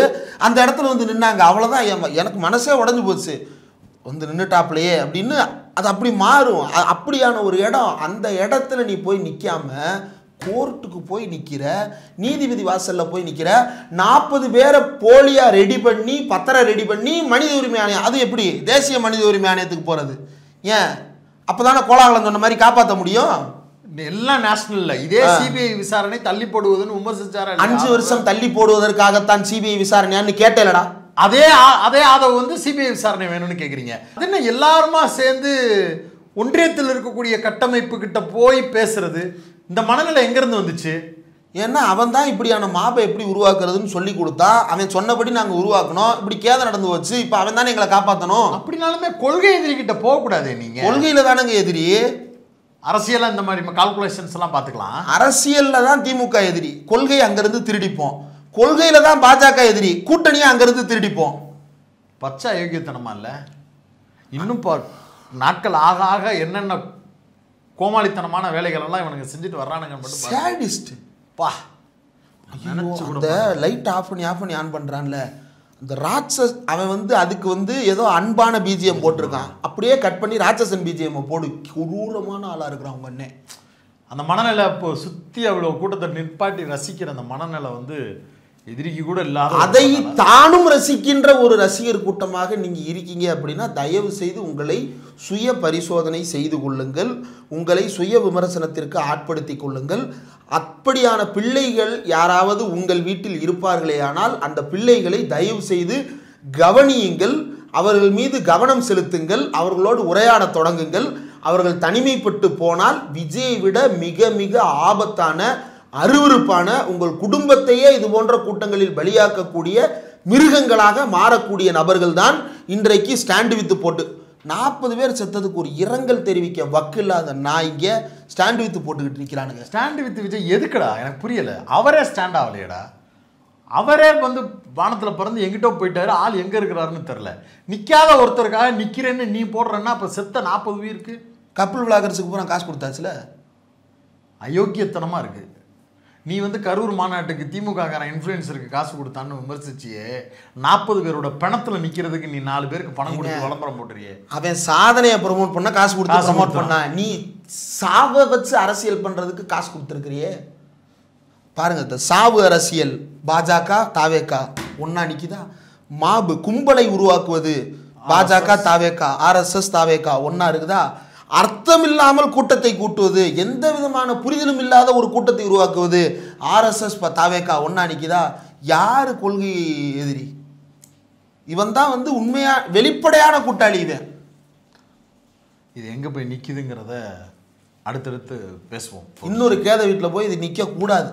அந்த இடத்துல வந்து நின்னாங்க. அவ்வளவுதான், எனக்கு மனசே உடஞ்சு போச்சு. வந்து நின்னுட்டாப்லையே அப்படின்னு அது அப்படி மாறும். அப்படியான ஒரு இடம். அந்த இடத்துல நீ போய் நிக்காம கோர்ட்டுக்கு போய் நிக்கிற, நீதிபதி வாசல்ல போய் நிக்கிற, 40 பேரை போலியா ரெடி பண்ணி, பத்திரம் ரெடி பண்ணி மனித உரிமை ஆணையம், அது எப்படி தேசிய மனித உரிமை ஆணையத்துக்கு போறது? ஏன் அப்பதானே கோலாகலம் சொன்ன மாதிரி காப்பாற்ற முடியும்? எல்லாம் நேஷனல்ல இதே சிபிஐ விசாரணை தள்ளி போடுவதுன்னு விமர்சிச்சாரு. 5 வருஷம் தள்ளி போடுவதற்காகத்தான் சிபிஐ விசாரணையான்னு கேட்டேலடா. அதே ஆதரவு வந்து சிபிஐ விசாரணை வேணும்னு கேக்குறீங்க. அது என்ன எல்லாருமா சேர்ந்து ஒன்றியத்தில் இருக்கக்கூடிய கட்டமைப்பு கிட்ட போய் பேசுறது? இந்த மனநிலை எங்க இருந்து வந்துச்சு? ஏன்னா அவன் தான் இப்படியான மாபை எப்படி உருவாக்குறதுன்னு சொல்லி கொடுத்தா, அவன் சொன்னபடி நாங்கள் உருவாக்கணும். இப்படி கேதம் நடந்து வச்சு இப்போ அவன் தானே எங்களை காப்பாற்றணும். அப்படினாலுமே கொள்கை எதிரி கிட்ட போகக்கூடாது. நீங்க கொள்கையில தானங்க எதிரி. அரசியல் இந்த மாதிரி கால்குலேஷன்ஸ் எல்லாம் பார்த்துக்கலாம். அரசியல்ல தான் திமுக எதிரி, கொள்கை அங்கிருந்து திருடிப்போம். கொள்கையில தான் பாஜக எதிரி, கூட்டணியை அங்கிருந்து திருடிப்போம். பச்சை அயோக்கியத்தனமா இல்ல? இன்னும் நாட்கள் ஆக ஆக என்னென்ன கோமாளித்தனமான வேலைகள் எல்லாம் இவனுங்க செஞ்சுட்டு வர்றானுங்க மட்டும் சாடிஸ்ட் பா. அந்த லைட் ஆஃப் பண்ணி ஆன் பண்றான்ல அந்த ராட்சஸ், அவன் வந்து அதுக்கு வந்து ஏதோ அன்பான பிஜிஎம் போட்டிருக்கான், அப்படியே கட் பண்ணி ராட்சசன் பிஜிஎம் போடு. கொடூரமான ஆளா இருக்கிறான் அவங்க அண்ணன். அந்த மனநிலை இப்போ சுத்தி அவ்வளவு கூட்டத்தை நிற்பாட்டி ரசிக்கிற அந்த மனநிலை வந்து எதிரிக்கு கூட இல்லாத, அதை தானும் ரசிக்கின்ற ஒரு ரசிகர் கூட்டமாக நீங்க இருக்கீங்க அப்படின்னா தயவு செய்து உங்களை சுய பரிசோதனை செய்து கொள்ளுங்கள், உங்களை சுய விமர்சனத்திற்கு ஆட்படுத்திக் கொள்ளுங்கள். அப்படியான பிள்ளைகள் யாராவது உங்கள் வீட்டில் இருப்பார்களே ஆனால் அந்த பிள்ளைகளை தயவு செய்து கவனியுங்கள், அவர்கள் மீது கவனம் செலுத்துங்கள், அவர்களோடு உரையாட தொடங்குங்கள். அவர்கள் தனிமைப்பட்டு போனால் விஜயை விட மிக மிக ஆபத்தான, அருவருப்பான, உங்கள் குடும்பத்தையே இது போன்ற கூட்டங்களில் பலியாக்கக்கூடிய மிருகங்களாக மாறக்கூடிய நபர்கள் தான் இன்றைக்கு ஸ்டாண்ட் வித்து போட்டு 40 பேர் செத்ததுக்கு ஒரு இரங்கல் தெரிவிக்க வக்கு இல்லாத நாய்ங்க ஸ்டாண்ட் வித்து போட்டுக்கிட்டு இருக்கிறானுங்க. ஸ்டாண்ட் வித் விஜய் எதுக்குடா எனக்கு புரியல. அவரே ஸ்டாண்ட் ஆகலையடா. அவரே வந்து வானத்தில் பிறந்து எங்கிட்ட போயிட்டாரு, ஆள் எங்கே இருக்கிறாருன்னு தெரில. நிற்காத ஒருத்தருக்காக நிற்கிறேன்னு நீ போடுறேன்னா அப்போ செத்த 40 உயிருக்கு கப்பல் விளாகர்ஸுக்கு பூரா காசு கொடுத்தாச்சுல. அயோக்கியத்தனமாக இருக்குது. நீ வந்து கரூர் மாநாட்டுக்கு திமுககாரன் இன்ஃப்ளூயன்சருக்கு காசு கொடுத்தான்னு விமர்சிச்சியே, 40 பேரோட பணத்தில் நிற்கிறதுக்கு நீ 4 பேருக்கு பணம் கொடுத்து விளம்பரம் போட்டுறியே. அவன் சாதனையை ப்ரமோட் பண்ண காசு கொடுத்து ப்ரமோட் பண்ணா, நீ சாவை வச்சு அரசியல் பண்ணுறதுக்கு காசு கொடுத்துருக்கிறியே. பாருங்க, இந்த சாவு அரசியல் பாஜக தாவேகா ஒன்னா நிற்கிதா? மாபு கும்பலை உருவாக்குவது பாஜக தாவேகா, ஆர்எஸ்எஸ் தாவேகா ஒன்னா இருக்குதா? அர்த்தம் இல்லாமல் கூட்டத்தை கூட்டுவது, எந்த விதமான புரிதலும் இல்லாத ஒரு கூட்டத்தை உருவாக்குவது ஆர்எஸ்எஸ் தாவேகா ஒன்னா நிற்கிதா? யாரு கொள்கை எதிரி? இவன் தான் வந்து உண்மையா வெளிப்படையான கூட்டாளி. இவன் இது எங்கே போய் நிற்கிதுங்கிறத அடுத்தடுத்து பேசுவோம். இன்னொரு கேத வீட்டில் போய் இது நிற்க கூடாது.